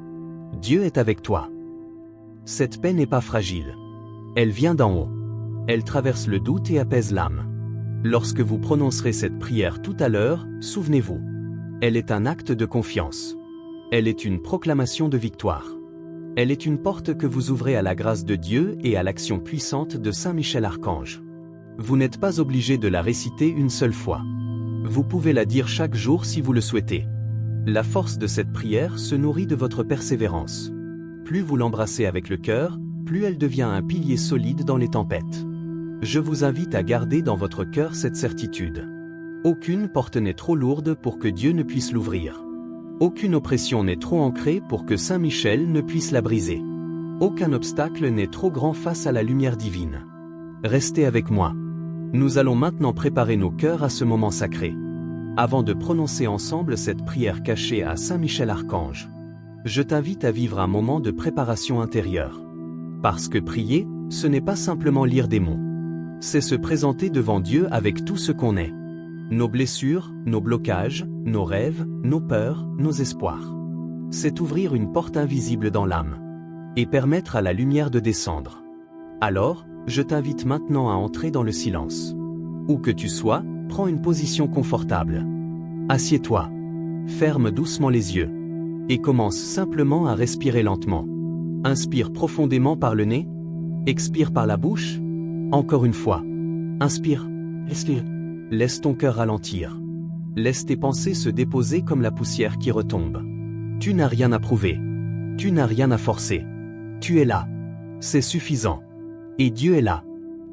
Dieu est avec toi. » Cette paix n'est pas fragile. Elle vient d'en haut. Elle traverse le doute et apaise l'âme. Lorsque vous prononcerez cette prière tout à l'heure, souvenez-vous. Elle est un acte de confiance. Elle est une proclamation de victoire. Elle est une porte que vous ouvrez à la grâce de Dieu et à l'action puissante de Saint Michel Archange. Vous n'êtes pas obligé de la réciter une seule fois. Vous pouvez la dire chaque jour si vous le souhaitez. La force de cette prière se nourrit de votre persévérance. Plus vous l'embrassez avec le cœur, plus elle devient un pilier solide dans les tempêtes. Je vous invite à garder dans votre cœur cette certitude. Aucune porte n'est trop lourde pour que Dieu ne puisse l'ouvrir. Aucune oppression n'est trop ancrée pour que Saint Michel ne puisse la briser. Aucun obstacle n'est trop grand face à la lumière divine. Restez avec moi. Nous allons maintenant préparer nos cœurs à ce moment sacré. Avant de prononcer ensemble cette prière cachée à Saint Michel Archange, je t'invite à vivre un moment de préparation intérieure. Parce que prier, ce n'est pas simplement lire des mots. C'est se présenter devant Dieu avec tout ce qu'on est. Nos blessures, nos blocages, nos rêves, nos peurs, nos espoirs. C'est ouvrir une porte invisible dans l'âme. Et permettre à la lumière de descendre. Alors, je t'invite maintenant à entrer dans le silence. Où que tu sois, prends une position confortable. Assieds-toi. Ferme doucement les yeux. Et commence simplement à respirer lentement. Inspire profondément par le nez. Expire par la bouche. Encore une fois. Inspire. Expire. Laisse ton cœur ralentir. Laisse tes pensées se déposer comme la poussière qui retombe. Tu n'as rien à prouver. Tu n'as rien à forcer. Tu es là. C'est suffisant. Et Dieu est là.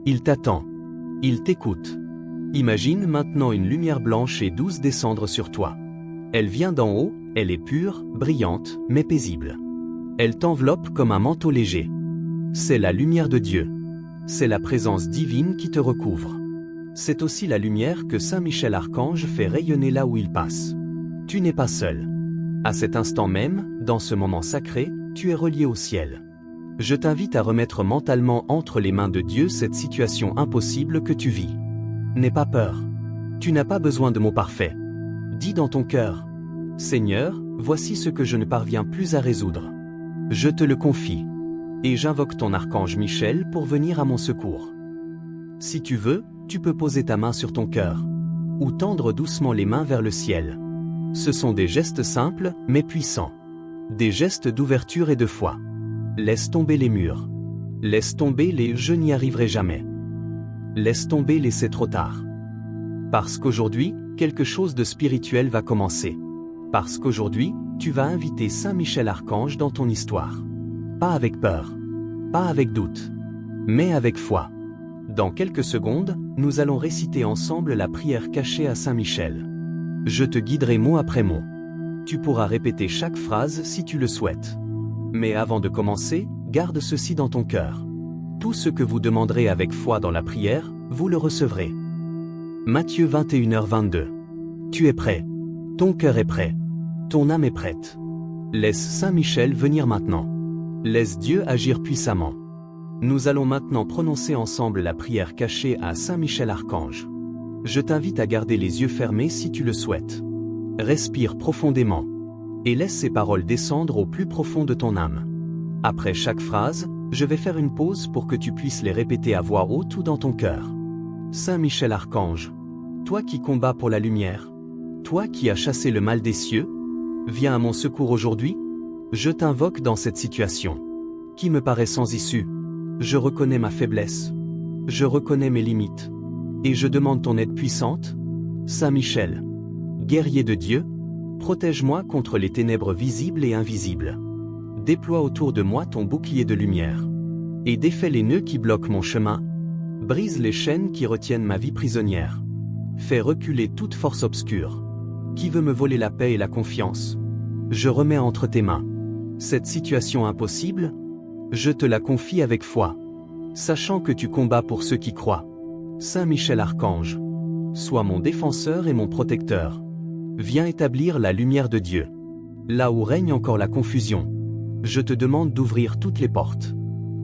Il t'attend. Il t'écoute. Imagine maintenant une lumière blanche et douce descendre sur toi. Elle vient d'en haut, elle est pure, brillante, mais paisible. Elle t'enveloppe comme un manteau léger. C'est la lumière de Dieu. C'est la présence divine qui te recouvre. C'est aussi la lumière que Saint Michel Archange fait rayonner là où il passe. Tu n'es pas seul. À cet instant même, dans ce moment sacré, tu es relié au ciel. Je t'invite à remettre mentalement entre les mains de Dieu cette situation impossible que tu vis. N'aie pas peur. Tu n'as pas besoin de mots parfaits. Dis dans ton cœur, « Seigneur, voici ce que je ne parviens plus à résoudre. Je te le confie. Et j'invoque ton archange Michel pour venir à mon secours. » Si tu veux, tu peux poser ta main sur ton cœur. Ou tendre doucement les mains vers le ciel. Ce sont des gestes simples, mais puissants. Des gestes d'ouverture et de foi. Laisse tomber les murs. Laisse tomber les « je n'y arriverai jamais ». Laisse tomber les « c'est trop tard ». Parce qu'aujourd'hui, quelque chose de spirituel va commencer. Parce qu'aujourd'hui, tu vas inviter Saint Michel Archange dans ton histoire. Pas avec peur. Pas avec doute. Mais avec foi. Dans quelques secondes, nous allons réciter ensemble la prière cachée à Saint Michel. Je te guiderai mot après mot. Tu pourras répéter chaque phrase si tu le souhaites. Mais avant de commencer, garde ceci dans ton cœur. Tout ce que vous demanderez avec foi dans la prière, vous le recevrez. Matthieu 21h22. Tu es prêt. Ton cœur est prêt. Ton âme est prête. Laisse Saint Michel venir maintenant. Laisse Dieu agir puissamment. Nous allons maintenant prononcer ensemble la prière cachée à Saint Michel Archange. Je t'invite à garder les yeux fermés si tu le souhaites. Respire profondément. Et laisse ces paroles descendre au plus profond de ton âme. Après chaque phrase, je vais faire une pause pour que tu puisses les répéter à voix haute ou dans ton cœur. Saint Michel Archange, toi qui combats pour la lumière, toi qui as chassé le mal des cieux, viens à mon secours aujourd'hui. Je t'invoque dans cette situation, qui me paraît sans issue. Je reconnais ma faiblesse. Je reconnais mes limites. Et je demande ton aide puissante. Saint Michel, guerrier de Dieu, protège-moi contre les ténèbres visibles et invisibles. Déploie autour de moi ton bouclier de lumière. Et défais les nœuds qui bloquent mon chemin. Brise les chaînes qui retiennent ma vie prisonnière. Fais reculer toute force obscure, qui veut me voler la paix et la confiance. Je remets entre tes mains cette situation impossible. Je te la confie avec foi, sachant que tu combats pour ceux qui croient. Saint Michel Archange, sois mon défenseur et mon protecteur. Viens établir la lumière de Dieu. Là où règne encore la confusion, je te demande d'ouvrir toutes les portes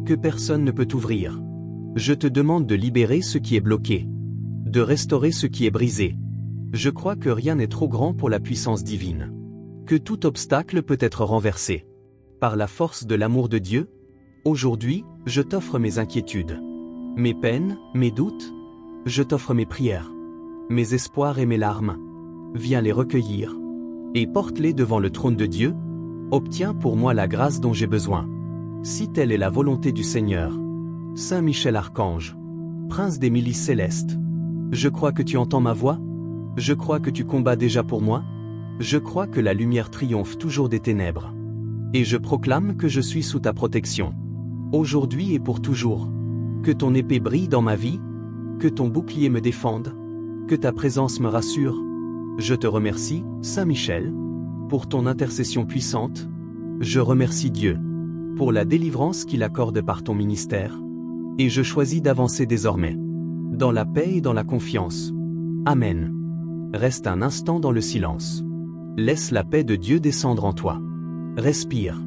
que personne ne peut ouvrir. Je te demande de libérer ce qui est bloqué, de restaurer ce qui est brisé. Je crois que rien n'est trop grand pour la puissance divine, que tout obstacle peut être renversé par la force de l'amour de Dieu. Aujourd'hui, je t'offre mes inquiétudes, mes peines, mes doutes. Je t'offre mes prières, mes espoirs et mes larmes. Viens les recueillir et porte-les devant le trône de Dieu. Obtiens pour moi la grâce dont j'ai besoin, si telle est la volonté du Seigneur. Saint Michel Archange, prince des milices célestes, je crois que tu entends ma voix. Je crois que tu combats déjà pour moi. Je crois que la lumière triomphe toujours des ténèbres. Et je proclame que je suis sous ta protection, aujourd'hui et pour toujours. Que ton épée brille dans ma vie, que ton bouclier me défende, que ta présence me rassure. Je te remercie, Saint Michel, pour ton intercession puissante. Je remercie Dieu pour la délivrance qu'il accorde par ton ministère. Et je choisis d'avancer désormais dans la paix et dans la confiance. Amen. Reste un instant dans le silence. Laisse la paix de Dieu descendre en toi. Respire.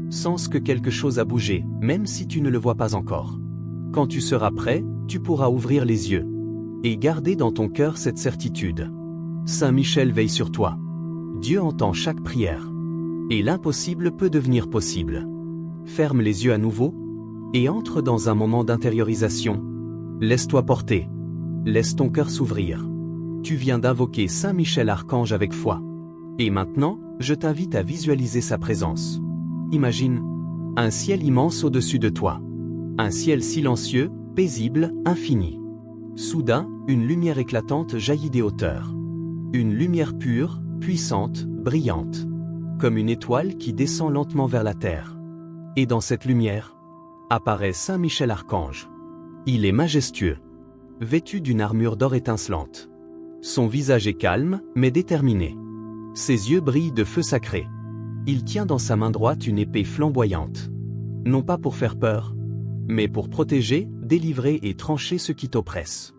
Sens que quelque chose a bougé, même si tu ne le vois pas encore. Quand tu seras prêt, tu pourras ouvrir les yeux et garder dans ton cœur cette certitude. Saint Michel veille sur toi. Dieu entend chaque prière. Et l'impossible peut devenir possible. Ferme les yeux à nouveau et entre dans un moment d'intériorisation. Laisse-toi porter. Laisse ton cœur s'ouvrir. Tu viens d'invoquer Saint Michel Archange avec foi. Et maintenant, je t'invite à visualiser sa présence. Imagine un ciel immense au-dessus de toi. Un ciel silencieux, paisible, infini. Soudain, une lumière éclatante jaillit des hauteurs. Une lumière pure, puissante, brillante. Comme une étoile qui descend lentement vers la terre. Et dans cette lumière, apparaît Saint Michel Archange. Il est majestueux, vêtu d'une armure d'or étincelante. Son visage est calme, mais déterminé. Ses yeux brillent de feu sacré. Il tient dans sa main droite une épée flamboyante. Non pas pour faire peur, mais pour protéger, délivrer et trancher ceux qui t'oppressent.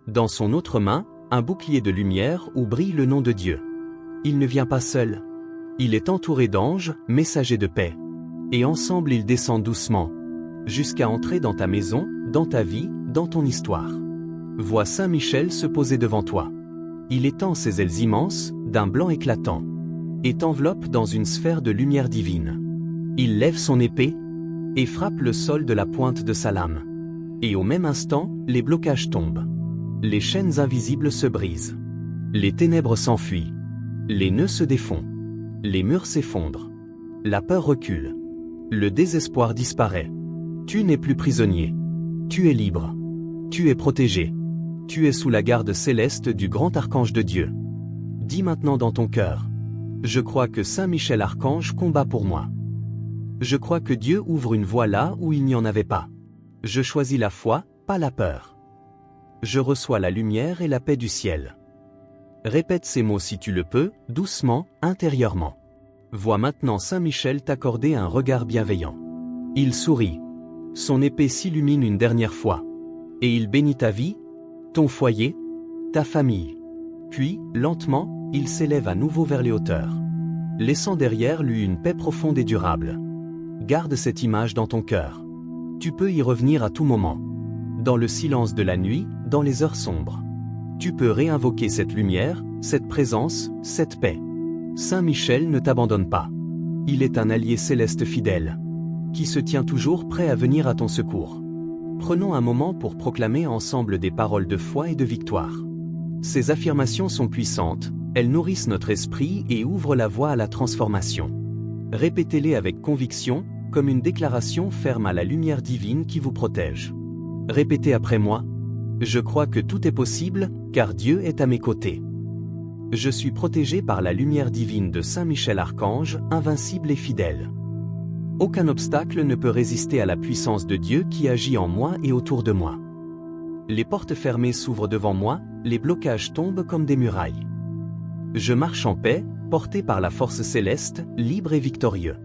Dans son autre main, un bouclier de lumière où brille le nom de Dieu. Il ne vient pas seul. Il est entouré d'anges, messagers de paix. Et ensemble ils descendent doucement, jusqu'à entrer dans ta maison, dans ta vie, dans ton histoire. Vois Saint Michel se poser devant toi. Il étend ses ailes immenses, d'un blanc éclatant, et t'enveloppe dans une sphère de lumière divine. Il lève son épée, et frappe le sol de la pointe de sa lame. Et au même instant, les blocages tombent. Les chaînes invisibles se brisent. Les ténèbres s'enfuient. Les nœuds se défont. Les murs s'effondrent. La peur recule. Le désespoir disparaît. Tu n'es plus prisonnier. Tu es libre. Tu es protégé. Tu es sous la garde céleste du grand archange de Dieu. Dis maintenant dans ton cœur: je crois que Saint Michel Archange combat pour moi. Je crois que Dieu ouvre une voie là où il n'y en avait pas. Je choisis la foi, pas la peur. Je reçois la lumière et la paix du ciel. Répète ces mots si tu le peux, doucement, intérieurement. Vois maintenant Saint Michel t'accorder un regard bienveillant. Il sourit. Son épée s'illumine une dernière fois. Et il bénit ta vie, ton foyer, ta famille. Puis, lentement, il s'élève à nouveau vers les hauteurs, laissant derrière lui une paix profonde et durable. Garde cette image dans ton cœur. Tu peux y revenir à tout moment. Dans le silence de la nuit, dans les heures sombres. Tu peux réinvoquer cette lumière, cette présence, cette paix. Saint Michel ne t'abandonne pas. Il est un allié céleste fidèle, qui se tient toujours prêt à venir à ton secours. Prenons un moment pour proclamer ensemble des paroles de foi et de victoire. Ces affirmations sont puissantes, elles nourrissent notre esprit et ouvrent la voie à la transformation. Répétez-les avec conviction, comme une déclaration ferme à la lumière divine qui vous protège. Répétez après moi. Je crois que tout est possible, car Dieu est à mes côtés. Je suis protégé par la lumière divine de Saint Michel Archange, invincible et fidèle. Aucun obstacle ne peut résister à la puissance de Dieu qui agit en moi et autour de moi. Les portes fermées s'ouvrent devant moi, les blocages tombent comme des murailles. Je marche en paix, porté par la force céleste, libre et victorieux.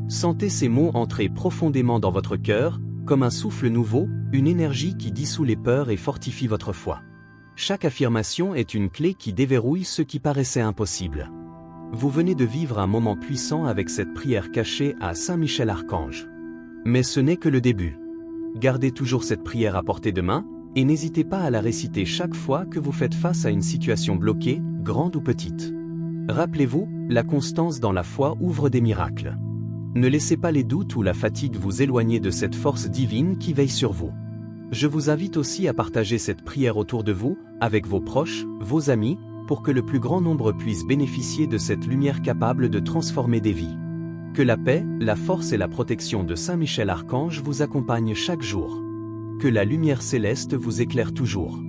Sentez ces mots entrer profondément dans votre cœur, comme un souffle nouveau, une énergie qui dissout les peurs et fortifie votre foi. Chaque affirmation est une clé qui déverrouille ce qui paraissait impossible. Vous venez de vivre un moment puissant avec cette prière cachée à Saint Michel Archange. Mais ce n'est que le début. Gardez toujours cette prière à portée de main, et n'hésitez pas à la réciter chaque fois que vous faites face à une situation bloquée, grande ou petite. Rappelez-vous, la constance dans la foi ouvre des miracles. Ne laissez pas les doutes ou la fatigue vous éloigner de cette force divine qui veille sur vous. Je vous invite aussi à partager cette prière autour de vous, avec vos proches, vos amis, pour que le plus grand nombre puisse bénéficier de cette lumière capable de transformer des vies. Que la paix, la force et la protection de Saint Michel Archange vous accompagnent chaque jour. Que la lumière céleste vous éclaire toujours.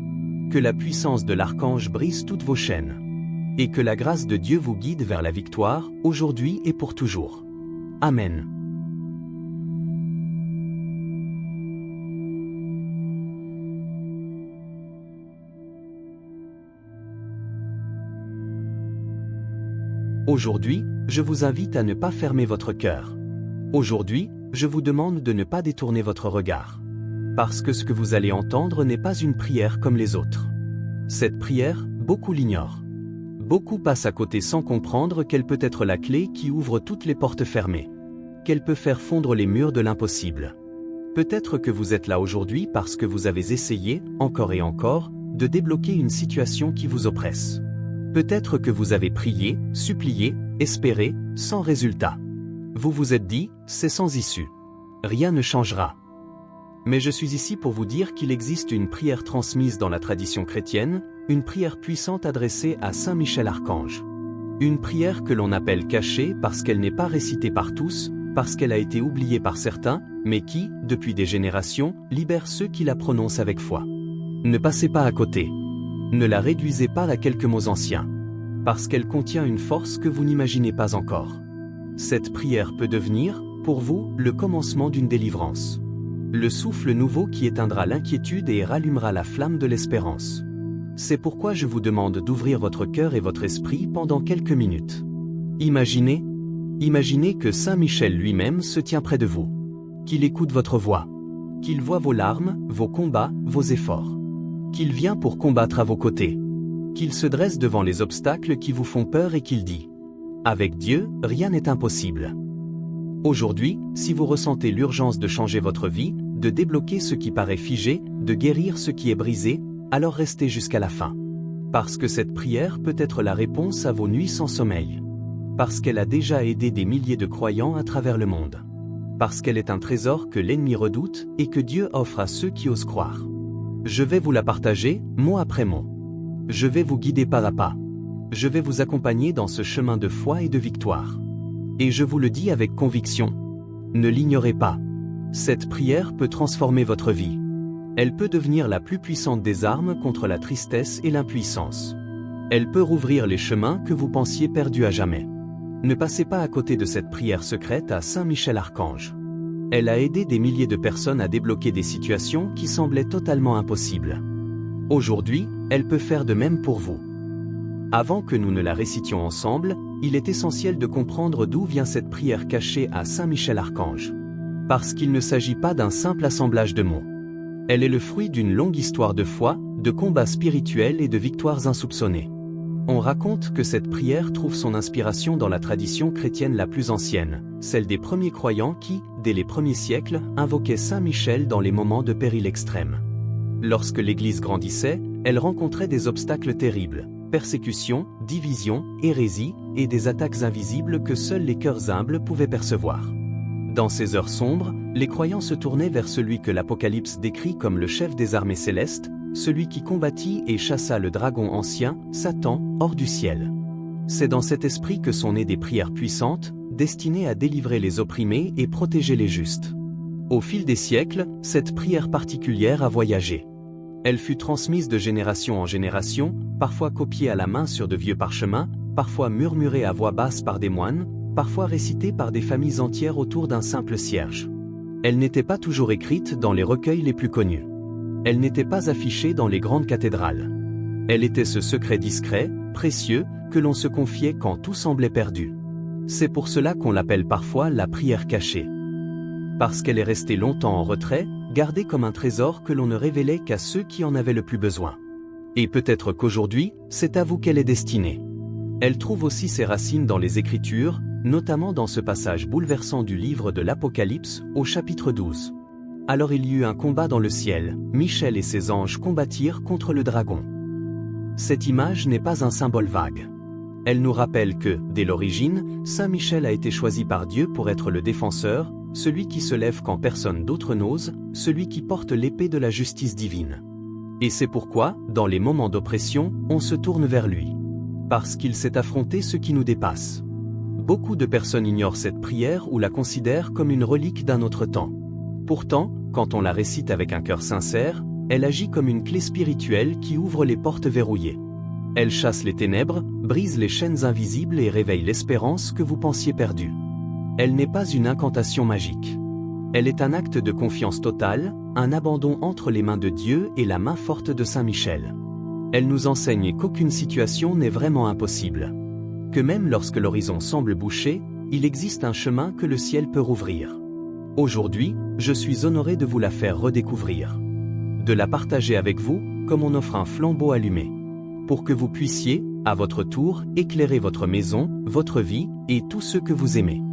Que la puissance de l'Archange brise toutes vos chaînes. Et que la grâce de Dieu vous guide vers la victoire, aujourd'hui et pour toujours. Amen. Aujourd'hui, je vous invite à ne pas fermer votre cœur. Aujourd'hui, je vous demande de ne pas détourner votre regard. Parce que ce que vous allez entendre n'est pas une prière comme les autres. Cette prière, beaucoup l'ignorent. Beaucoup passent à côté sans comprendre qu'elle peut être la clé qui ouvre toutes les portes fermées. Qu'elle peut faire fondre les murs de l'impossible. Peut-être que vous êtes là aujourd'hui parce que vous avez essayé, encore et encore, de débloquer une situation qui vous oppresse. Peut-être que vous avez prié, supplié, espéré, sans résultat. Vous vous êtes dit, c'est sans issue. Rien ne changera. Mais je suis ici pour vous dire qu'il existe une prière transmise dans la tradition chrétienne, une prière puissante adressée à Saint Michel Archange. Une prière que l'on appelle cachée parce qu'elle n'est pas récitée par tous, parce qu'elle a été oubliée par certains, mais qui, depuis des générations, libère ceux qui la prononcent avec foi. Ne passez pas à côté. Ne la réduisez pas à quelques mots anciens. Parce qu'elle contient une force que vous n'imaginez pas encore. Cette prière peut devenir, pour vous, le commencement d'une délivrance. Le souffle nouveau qui éteindra l'inquiétude et rallumera la flamme de l'espérance. C'est pourquoi je vous demande d'ouvrir votre cœur et votre esprit pendant quelques minutes. Imaginez que Saint Michel lui-même se tient près de vous. Qu'il écoute votre voix. Qu'il voit vos larmes, vos combats, vos efforts. Qu'il vient pour combattre à vos côtés. Qu'il se dresse devant les obstacles qui vous font peur et qu'il dit « Avec Dieu, rien n'est impossible ». Aujourd'hui, si vous ressentez l'urgence de changer votre vie, de débloquer ce qui paraît figé, de guérir ce qui est brisé, alors restez jusqu'à la fin. Parce que cette prière peut être la réponse à vos nuits sans sommeil. Parce qu'elle a déjà aidé des milliers de croyants à travers le monde. Parce qu'elle est un trésor que l'ennemi redoute et que Dieu offre à ceux qui osent croire. Je vais vous la partager, mot après mot. Je vais vous guider pas à pas. Je vais vous accompagner dans ce chemin de foi et de victoire. Et je vous le dis avec conviction. Ne l'ignorez pas. Cette prière peut transformer votre vie. Elle peut devenir la plus puissante des armes contre la tristesse et l'impuissance. Elle peut rouvrir les chemins que vous pensiez perdus à jamais. Ne passez pas à côté de cette prière secrète à Saint Michel Archange. Elle a aidé des milliers de personnes à débloquer des situations qui semblaient totalement impossibles. Aujourd'hui, elle peut faire de même pour vous. Avant que nous ne la récitions ensemble, il est essentiel de comprendre d'où vient cette prière cachée à Saint Michel Archange. Parce qu'il ne s'agit pas d'un simple assemblage de mots. Elle est le fruit d'une longue histoire de foi, de combats spirituels et de victoires insoupçonnées. On raconte que cette prière trouve son inspiration dans la tradition chrétienne la plus ancienne, celle des premiers croyants qui, dès les premiers siècles, invoquaient Saint Michel dans les moments de péril extrême. Lorsque l'Église grandissait, elle rencontrait des obstacles terribles, persécutions, divisions, hérésies, et des attaques invisibles que seuls les cœurs humbles pouvaient percevoir. Dans ces heures sombres, les croyants se tournaient vers celui que l'Apocalypse décrit comme le chef des armées célestes, celui qui combattit et chassa le dragon ancien, Satan, hors du ciel. C'est dans cet esprit que sont nées des prières puissantes, destinées à délivrer les opprimés et protéger les justes. Au fil des siècles, cette prière particulière a voyagé. Elle fut transmise de génération en génération, parfois copiée à la main sur de vieux parchemins, parfois murmurée à voix basse par des moines, parfois récitée par des familles entières autour d'un simple cierge. Elle n'était pas toujours écrite dans les recueils les plus connus. Elle n'était pas affichée dans les grandes cathédrales. Elle était ce secret discret, précieux, que l'on se confiait quand tout semblait perdu. C'est pour cela qu'on l'appelle parfois la prière cachée. Parce qu'elle est restée longtemps en retrait, gardée comme un trésor que l'on ne révélait qu'à ceux qui en avaient le plus besoin. Et peut-être qu'aujourd'hui, c'est à vous qu'elle est destinée. Elle trouve aussi ses racines dans les Écritures, notamment dans ce passage bouleversant du livre de l'Apocalypse, au chapitre 12. Alors il y eut un combat dans le ciel, Michel et ses anges combattirent contre le dragon. Cette image n'est pas un symbole vague. Elle nous rappelle que, dès l'origine, Saint Michel a été choisi par Dieu pour être le défenseur, celui qui se lève quand personne d'autre n'ose, celui qui porte l'épée de la justice divine. Et c'est pourquoi, dans les moments d'oppression, on se tourne vers lui. Parce qu'il sait affronter ce qui nous dépasse. Beaucoup de personnes ignorent cette prière ou la considèrent comme une relique d'un autre temps. Pourtant, quand on la récite avec un cœur sincère, elle agit comme une clé spirituelle qui ouvre les portes verrouillées. Elle chasse les ténèbres, brise les chaînes invisibles et réveille l'espérance que vous pensiez perdue. Elle n'est pas une incantation magique. Elle est un acte de confiance totale, un abandon entre les mains de Dieu et la main forte de Saint Michel. Elle nous enseigne qu'aucune situation n'est vraiment impossible. Que même lorsque l'horizon semble bouché, il existe un chemin que le ciel peut rouvrir. Aujourd'hui, je suis honoré de vous la faire redécouvrir. De la partager avec vous, comme on offre un flambeau allumé. Pour que vous puissiez, à votre tour, éclairer votre maison, votre vie, et tous ceux que vous aimez.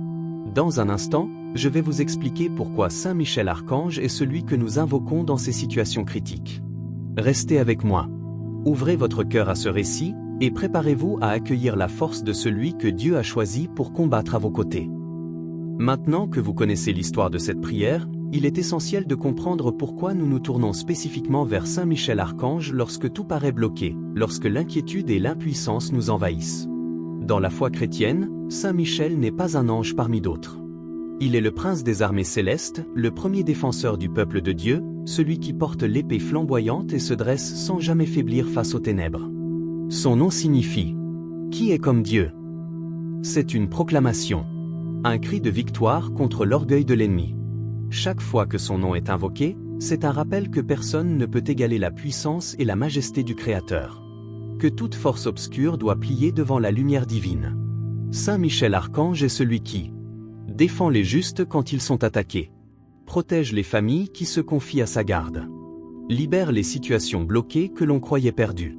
Dans un instant, je vais vous expliquer pourquoi Saint Michel Archange est celui que nous invoquons dans ces situations critiques. Restez avec moi. Ouvrez votre cœur à ce récit, et préparez-vous à accueillir la force de celui que Dieu a choisi pour combattre à vos côtés. Maintenant que vous connaissez l'histoire de cette prière, il est essentiel de comprendre pourquoi nous nous tournons spécifiquement vers Saint Michel Archange lorsque tout paraît bloqué, lorsque l'inquiétude et l'impuissance nous envahissent. Dans la foi chrétienne, Saint Michel n'est pas un ange parmi d'autres. Il est le prince des armées célestes, le premier défenseur du peuple de Dieu, celui qui porte l'épée flamboyante et se dresse sans jamais faiblir face aux ténèbres. Son nom signifie « Qui est comme Dieu ?» C'est une proclamation, un cri de victoire contre l'orgueil de l'ennemi. Chaque fois que son nom est invoqué, c'est un rappel que personne ne peut égaler la puissance et la majesté du Créateur. Que toute force obscure doit plier devant la lumière divine. Saint Michel Archange est celui qui défend les justes quand ils sont attaqués, protège les familles qui se confient à sa garde, libère les situations bloquées que l'on croyait perdues.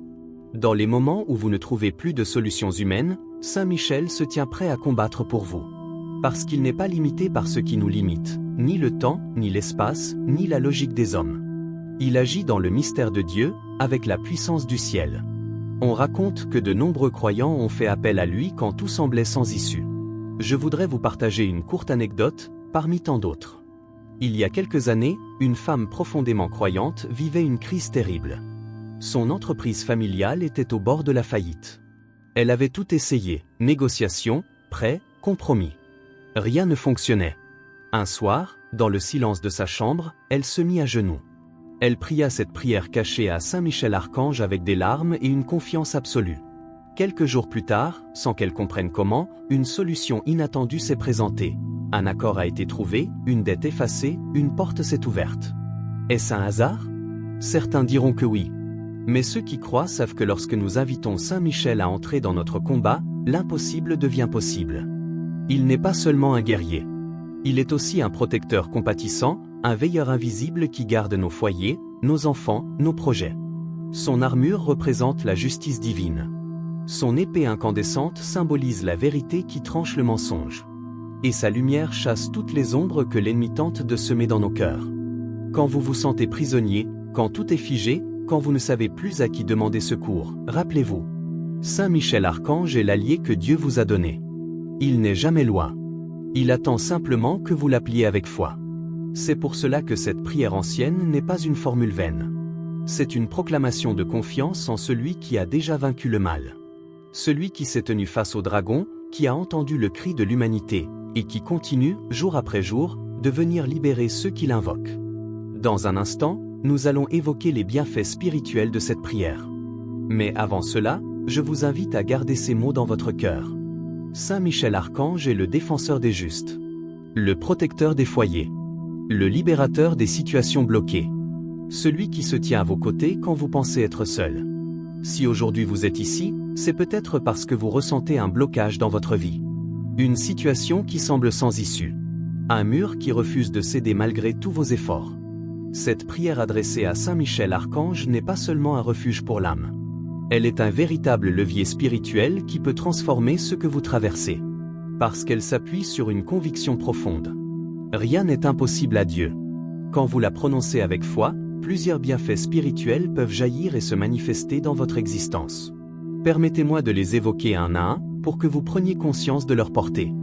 Dans les moments où vous ne trouvez plus de solutions humaines, Saint Michel se tient prêt à combattre pour vous. Parce qu'il n'est pas limité par ce qui nous limite, ni le temps, ni l'espace, ni la logique des hommes. Il agit dans le mystère de Dieu, avec la puissance du ciel. On raconte que de nombreux croyants ont fait appel à lui quand tout semblait sans issue. Je voudrais vous partager une courte anecdote, parmi tant d'autres. Il y a quelques années, une femme profondément croyante vivait une crise terrible. Son entreprise familiale était au bord de la faillite. Elle avait tout essayé, négociations, prêts, compromis. Rien ne fonctionnait. Un soir, dans le silence de sa chambre, elle se mit à genoux. Elle pria cette prière cachée à Saint Michel Archange avec des larmes et une confiance absolue. Quelques jours plus tard, sans qu'elle comprenne comment, une solution inattendue s'est présentée. Un accord a été trouvé, une dette effacée, une porte s'est ouverte. Est-ce un hasard? Certains diront que oui. Mais ceux qui croient savent que lorsque nous invitons Saint Michel à entrer dans notre combat, l'impossible devient possible. Il n'est pas seulement un guerrier. Il est aussi un protecteur compatissant, un veilleur invisible qui garde nos foyers, nos enfants, nos projets. Son armure représente la justice divine. Son épée incandescente symbolise la vérité qui tranche le mensonge. Et sa lumière chasse toutes les ombres que l'ennemi tente de semer dans nos cœurs. Quand vous vous sentez prisonnier, quand tout est figé, quand vous ne savez plus à qui demander secours, rappelez-vous. Saint Michel Archange est l'allié que Dieu vous a donné. Il n'est jamais loin. Il attend simplement que vous l'appeliez avec foi. C'est pour cela que cette prière ancienne n'est pas une formule vaine. C'est une proclamation de confiance en celui qui a déjà vaincu le mal. Celui qui s'est tenu face au dragon, qui a entendu le cri de l'humanité, et qui continue, jour après jour, de venir libérer ceux qui l'invoquent. Dans un instant, nous allons évoquer les bienfaits spirituels de cette prière. Mais avant cela, je vous invite à garder ces mots dans votre cœur. Saint Michel Archange est le défenseur des justes, le protecteur des foyers, le libérateur des situations bloquées, celui qui se tient à vos côtés quand vous pensez être seul. Si aujourd'hui vous êtes ici, c'est peut-être parce que vous ressentez un blocage dans votre vie. Une situation qui semble sans issue. Un mur qui refuse de céder malgré tous vos efforts. Cette prière adressée à Saint Michel Archange n'est pas seulement un refuge pour l'âme. Elle est un véritable levier spirituel qui peut transformer ce que vous traversez. Parce qu'elle s'appuie sur une conviction profonde. Rien n'est impossible à Dieu. Quand vous la prononcez avec foi, plusieurs bienfaits spirituels peuvent jaillir et se manifester dans votre existence. Permettez-moi de les évoquer un à un, pour que vous preniez conscience de leur portée.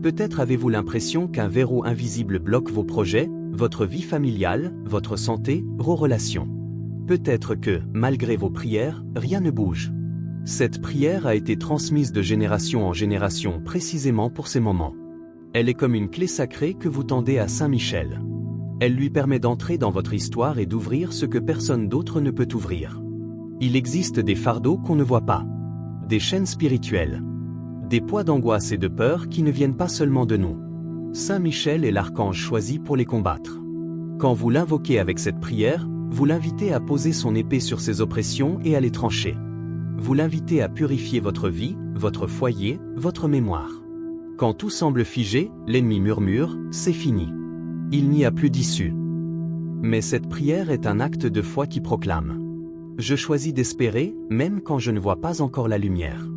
Peut-être avez-vous l'impression qu'un verrou invisible bloque vos projets, votre vie familiale, votre santé, vos relations. Peut-être que, malgré vos prières, rien ne bouge. Cette prière a été transmise de génération en génération précisément pour ces moments. Elle est comme une clé sacrée que vous tendez à Saint Michel. Elle lui permet d'entrer dans votre histoire et d'ouvrir ce que personne d'autre ne peut ouvrir. Il existe des fardeaux qu'on ne voit pas. Des chaînes spirituelles. Des poids d'angoisse et de peur qui ne viennent pas seulement de nous. Saint Michel est l'archange choisi pour les combattre. Quand vous l'invoquez avec cette prière, vous l'invitez à poser son épée sur ses oppressions et à les trancher. Vous l'invitez à purifier votre vie, votre foyer, votre mémoire. Quand tout semble figé, l'ennemi murmure, c'est fini. Il n'y a plus d'issue. Mais cette prière est un acte de foi qui proclame. Je choisis d'espérer, même quand je ne vois pas encore la lumière.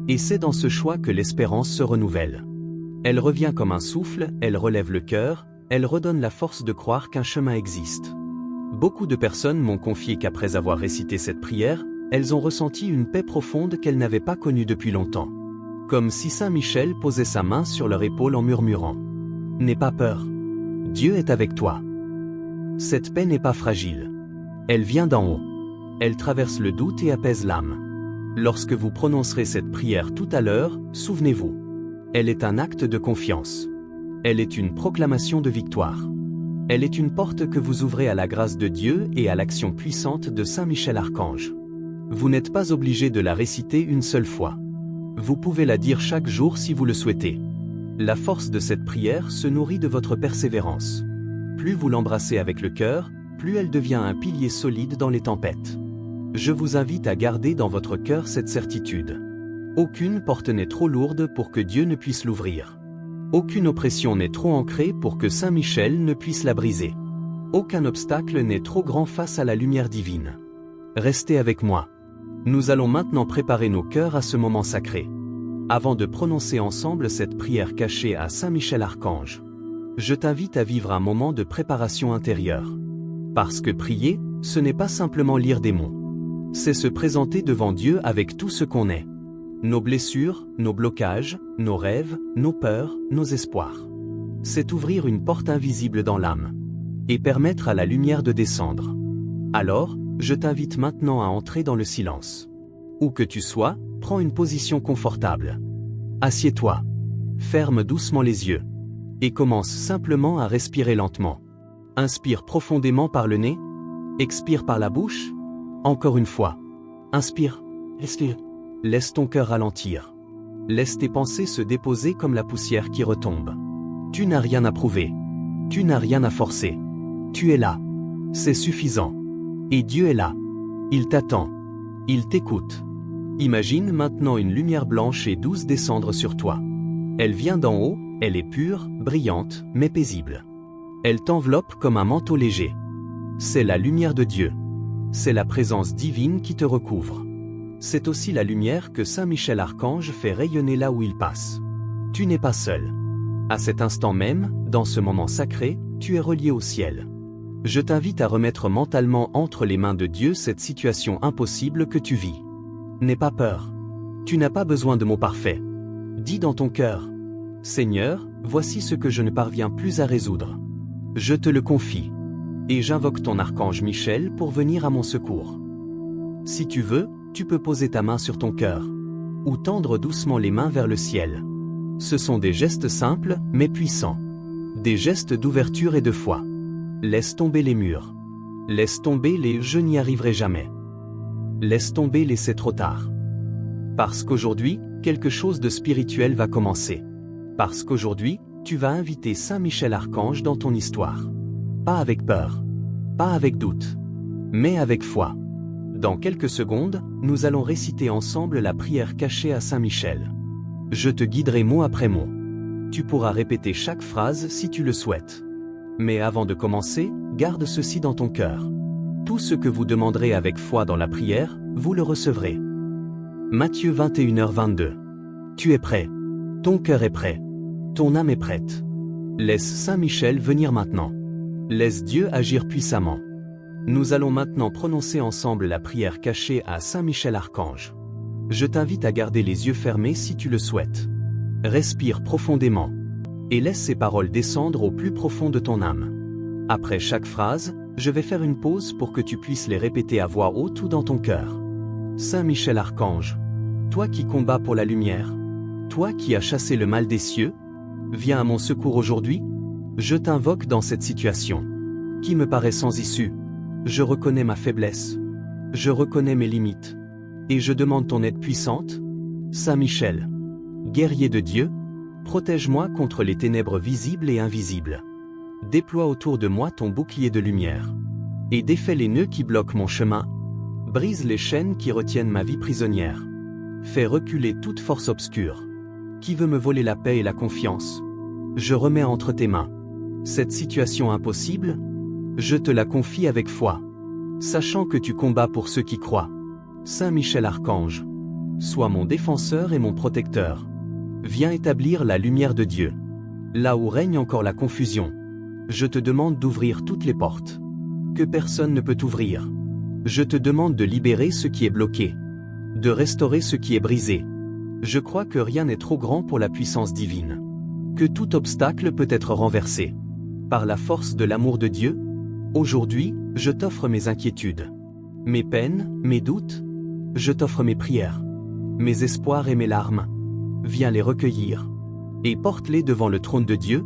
Et c'est dans ce choix que l'espérance se renouvelle. Elle revient comme un souffle, elle relève le cœur, elle redonne la force de croire qu'un chemin existe. Beaucoup de personnes m'ont confié qu'après avoir récité cette prière, elles ont ressenti une paix profonde qu'elles n'avaient pas connue depuis longtemps. Comme si Saint Michel posait sa main sur leur épaule en murmurant « N'aie pas peur. Dieu est avec toi. » Cette paix n'est pas fragile. Elle vient d'en haut. Elle traverse le doute et apaise l'âme. Lorsque vous prononcerez cette prière tout à l'heure, souvenez-vous. Elle est un acte de confiance. Elle est une proclamation de victoire. Elle est une porte que vous ouvrez à la grâce de Dieu et à l'action puissante de Saint Michel Archange. Vous n'êtes pas obligé de la réciter une seule fois. Vous pouvez la dire chaque jour si vous le souhaitez. La force de cette prière se nourrit de votre persévérance. Plus vous l'embrassez avec le cœur, plus elle devient un pilier solide dans les tempêtes. Je vous invite à garder dans votre cœur cette certitude. Aucune porte n'est trop lourde pour que Dieu ne puisse l'ouvrir. Aucune oppression n'est trop ancrée pour que Saint Michel ne puisse la briser. Aucun obstacle n'est trop grand face à la lumière divine. Restez avec moi. Nous allons maintenant préparer nos cœurs à ce moment sacré. Avant de prononcer ensemble cette prière cachée à Saint Michel Archange, je t'invite à vivre un moment de préparation intérieure. Parce que prier, ce n'est pas simplement lire des mots. C'est se présenter devant Dieu avec tout ce qu'on est. Nos blessures, nos blocages, nos rêves, nos peurs, nos espoirs. C'est ouvrir une porte invisible dans l'âme. Et permettre à la lumière de descendre. Alors, je t'invite maintenant à entrer dans le silence. Où que tu sois, prends une position confortable. Assieds-toi. Ferme doucement les yeux. Et commence simplement à respirer lentement. Inspire profondément par le nez. Expire par la bouche. Encore une fois. Inspire. Expire. Laisse ton cœur ralentir. Laisse tes pensées se déposer comme la poussière qui retombe. Tu n'as rien à prouver. Tu n'as rien à forcer. Tu es là. C'est suffisant. Et Dieu est là. Il t'attend. Il t'écoute. Imagine maintenant une lumière blanche et douce descendre sur toi. Elle vient d'en haut, elle est pure, brillante, mais paisible. Elle t'enveloppe comme un manteau léger. C'est la lumière de Dieu. C'est la présence divine qui te recouvre. C'est aussi la lumière que Saint Michel Archange fait rayonner là où il passe. Tu n'es pas seul. À cet instant même, dans ce moment sacré, tu es relié au ciel. Je t'invite à remettre mentalement entre les mains de Dieu cette situation impossible que tu vis. N'aie pas peur. Tu n'as pas besoin de mots parfaits. Dis dans ton cœur, « Seigneur, voici ce que je ne parviens plus à résoudre. Je te le confie. Et j'invoque ton archange Michel pour venir à mon secours. » Si tu veux, tu peux poser ta main sur ton cœur, ou tendre doucement les mains vers le ciel. Ce sont des gestes simples, mais puissants. Des gestes d'ouverture et de foi. Laisse tomber les murs. Laisse tomber les « je n'y arriverai jamais ». Laisse tomber les « c'est trop tard ». Parce qu'aujourd'hui, quelque chose de spirituel va commencer. Parce qu'aujourd'hui, tu vas inviter Saint Michel Archange dans ton histoire. Pas avec peur, pas avec doute, mais avec foi. Dans quelques secondes, nous allons réciter ensemble la prière cachée à Saint Michel. Je te guiderai mot après mot. Tu pourras répéter chaque phrase si tu le souhaites. Mais avant de commencer, garde ceci dans ton cœur. Tout ce que vous demanderez avec foi dans la prière, vous le recevrez. Matthieu 21h22. Tu es prêt. Ton cœur est prêt. Ton âme est prête. Laisse Saint Michel venir maintenant. Laisse Dieu agir puissamment. Nous allons maintenant prononcer ensemble la prière cachée à Saint Michel Archange. Je t'invite à garder les yeux fermés si tu le souhaites. Respire profondément. Et laisse ces paroles descendre au plus profond de ton âme. Après chaque phrase, je vais faire une pause pour que tu puisses les répéter à voix haute ou dans ton cœur. Saint Michel Archange, toi qui combats pour la lumière, toi qui as chassé le mal des cieux, viens à mon secours aujourd'hui. Je t'invoque dans cette situation, qui me paraît sans issue. Je reconnais ma faiblesse. Je reconnais mes limites. Et je demande ton aide puissante. Saint Michel, guerrier de Dieu, protège-moi contre les ténèbres visibles et invisibles. Déploie autour de moi ton bouclier de lumière. Et défais les nœuds qui bloquent mon chemin. Brise les chaînes qui retiennent ma vie prisonnière. Fais reculer toute force obscure, qui veut me voler la paix et la confiance. Je remets entre tes mains cette situation impossible. Je te la confie avec foi, sachant que tu combats pour ceux qui croient. Saint Michel Archange, sois mon défenseur et mon protecteur. Viens établir la lumière de Dieu. Là où règne encore la confusion, je te demande d'ouvrir toutes les portes que personne ne peut ouvrir. Je te demande de libérer ce qui est bloqué, de restaurer ce qui est brisé. Je crois que rien n'est trop grand pour la puissance divine, que tout obstacle peut être renversé. Par la force de l'amour de Dieu, aujourd'hui, je t'offre mes inquiétudes, mes peines, mes doutes. Je t'offre mes prières, mes espoirs et mes larmes. Viens les recueillir et porte-les devant le trône de Dieu.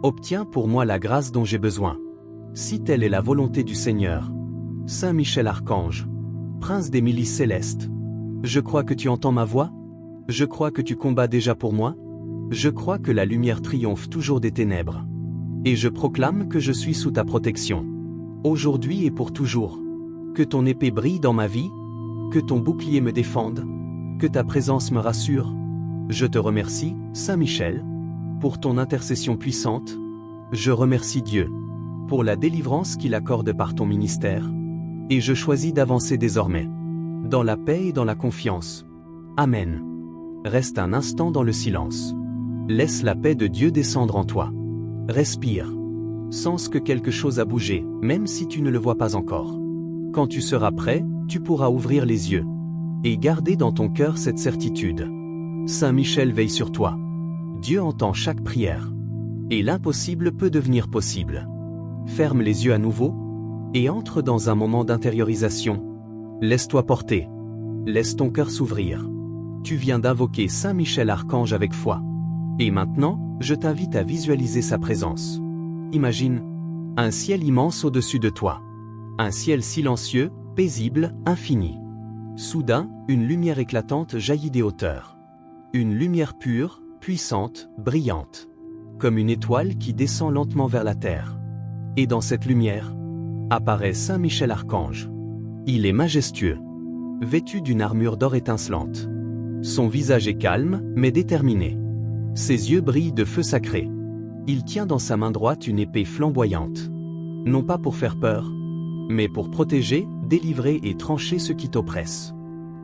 Obtiens pour moi la grâce dont j'ai besoin. Si telle est la volonté du Seigneur. Saint Michel Archange, prince des milices célestes, je crois que tu entends ma voix. Je crois que tu combats déjà pour moi. Je crois que la lumière triomphe toujours des ténèbres. Et je proclame que je suis sous ta protection, aujourd'hui et pour toujours. Que ton épée brille dans ma vie, que ton bouclier me défende, que ta présence me rassure. Je te remercie, Saint Michel, pour ton intercession puissante. Je remercie Dieu pour la délivrance qu'il accorde par ton ministère. Et je choisis d'avancer désormais dans la paix et dans la confiance. Amen. Reste un instant dans le silence. Laisse la paix de Dieu descendre en toi. Respire. Sens que quelque chose a bougé, même si tu ne le vois pas encore. Quand tu seras prêt, tu pourras ouvrir les yeux et garder dans ton cœur cette certitude. Saint Michel veille sur toi. Dieu entend chaque prière. Et l'impossible peut devenir possible. Ferme les yeux à nouveau et entre dans un moment d'intériorisation. Laisse-toi porter. Laisse ton cœur s'ouvrir. Tu viens d'invoquer Saint Michel Archange avec foi. Et maintenant, je t'invite à visualiser sa présence. Imagine un ciel immense au-dessus de toi. Un ciel silencieux, paisible, infini. Soudain, une lumière éclatante jaillit des hauteurs. Une lumière pure, puissante, brillante. Comme une étoile qui descend lentement vers la terre. Et dans cette lumière, apparaît Saint Michel Archange. Il est majestueux. Vêtu d'une armure d'or étincelante. Son visage est calme, mais déterminé. Ses yeux brillent de feu sacré. Il tient dans sa main droite une épée flamboyante. Non pas pour faire peur, mais pour protéger, délivrer et trancher ceux qui t'oppressent.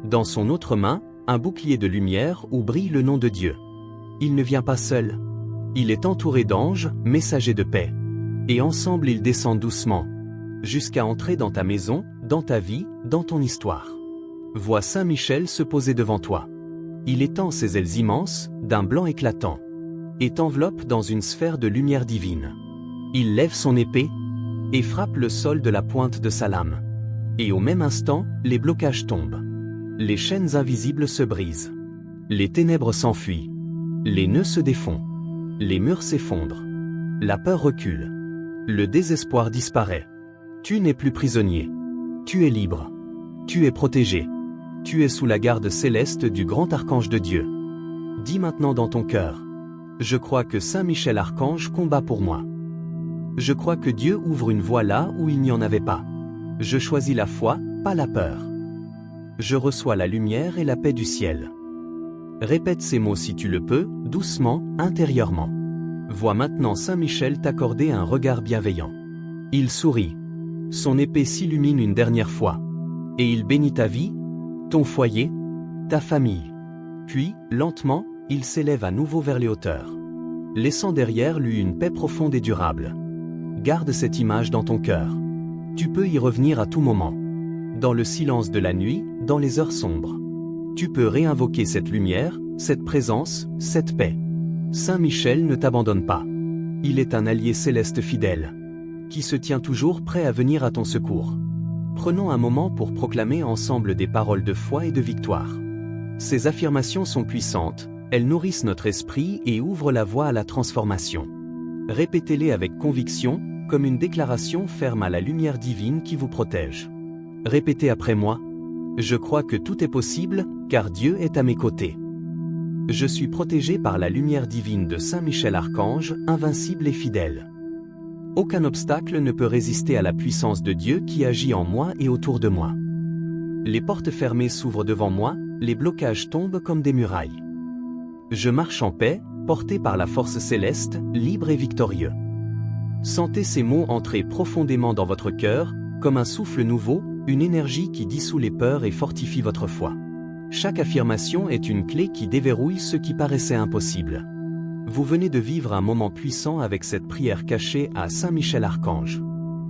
Dans son autre main, un bouclier de lumière où brille le nom de Dieu. Il ne vient pas seul. Il est entouré d'anges, messagers de paix. Et ensemble ils descendent doucement, jusqu'à entrer dans ta maison, dans ta vie, dans ton histoire. Vois Saint Michel se poser devant toi. Il étend ses ailes immenses, d'un blanc éclatant, et t'enveloppe dans une sphère de lumière divine. Il lève son épée, et frappe le sol de la pointe de sa lame. Et au même instant, les blocages tombent. Les chaînes invisibles se brisent. Les ténèbres s'enfuient. Les nœuds se défont. Les murs s'effondrent. La peur recule. Le désespoir disparaît. Tu n'es plus prisonnier. Tu es libre. Tu es protégé. Tu es sous la garde céleste du grand archange de Dieu. Dis maintenant dans ton cœur: je crois que Saint Michel Archange combat pour moi. Je crois que Dieu ouvre une voie là où il n'y en avait pas. Je choisis la foi, pas la peur. Je reçois la lumière et la paix du ciel. Répète ces mots si tu le peux, doucement, intérieurement. Vois maintenant Saint Michel t'accorder un regard bienveillant. Il sourit. Son épée s'illumine une dernière fois. Et il bénit ta vie, ton foyer, ta famille. Puis, lentement, il s'élève à nouveau vers les hauteurs, laissant derrière lui une paix profonde et durable. Garde cette image dans ton cœur. Tu peux y revenir à tout moment. Dans le silence de la nuit, dans les heures sombres. Tu peux réinvoquer cette lumière, cette présence, cette paix. Saint Michel ne t'abandonne pas. Il est un allié céleste fidèle, qui se tient toujours prêt à venir à ton secours. Prenons un moment pour proclamer ensemble des paroles de foi et de victoire. Ces affirmations sont puissantes, elles nourrissent notre esprit et ouvrent la voie à la transformation. Répétez-les avec conviction, comme une déclaration ferme à la lumière divine qui vous protège. Répétez après moi: je crois que tout est possible, car Dieu est à mes côtés. Je suis protégé par la lumière divine de Saint Michel Archange, invincible et fidèle. Aucun obstacle ne peut résister à la puissance de Dieu qui agit en moi et autour de moi. Les portes fermées s'ouvrent devant moi, les blocages tombent comme des murailles. Je marche en paix, porté par la force céleste, libre et victorieux. Sentez ces mots entrer profondément dans votre cœur, comme un souffle nouveau, une énergie qui dissout les peurs et fortifie votre foi. Chaque affirmation est une clé qui déverrouille ce qui paraissait impossible. Vous venez de vivre un moment puissant avec cette prière cachée à Saint Michel Archange.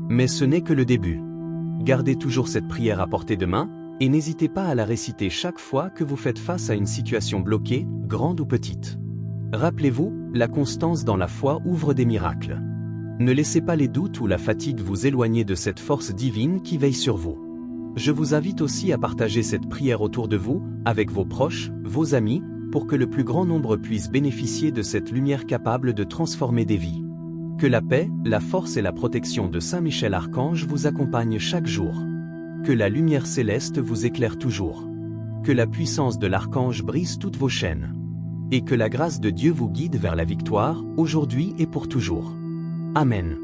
Mais ce n'est que le début. Gardez toujours cette prière à portée de main, et n'hésitez pas à la réciter chaque fois que vous faites face à une situation bloquée, grande ou petite. Rappelez-vous, la constance dans la foi ouvre des miracles. Ne laissez pas les doutes ou la fatigue vous éloigner de cette force divine qui veille sur vous. Je vous invite aussi à partager cette prière autour de vous, avec vos proches, vos amis, pour que le plus grand nombre puisse bénéficier de cette lumière capable de transformer des vies. Que la paix, la force et la protection de Saint Michel Archange vous accompagnent chaque jour. Que la lumière céleste vous éclaire toujours. Que la puissance de l'Archange brise toutes vos chaînes. Et que la grâce de Dieu vous guide vers la victoire, aujourd'hui et pour toujours. Amen.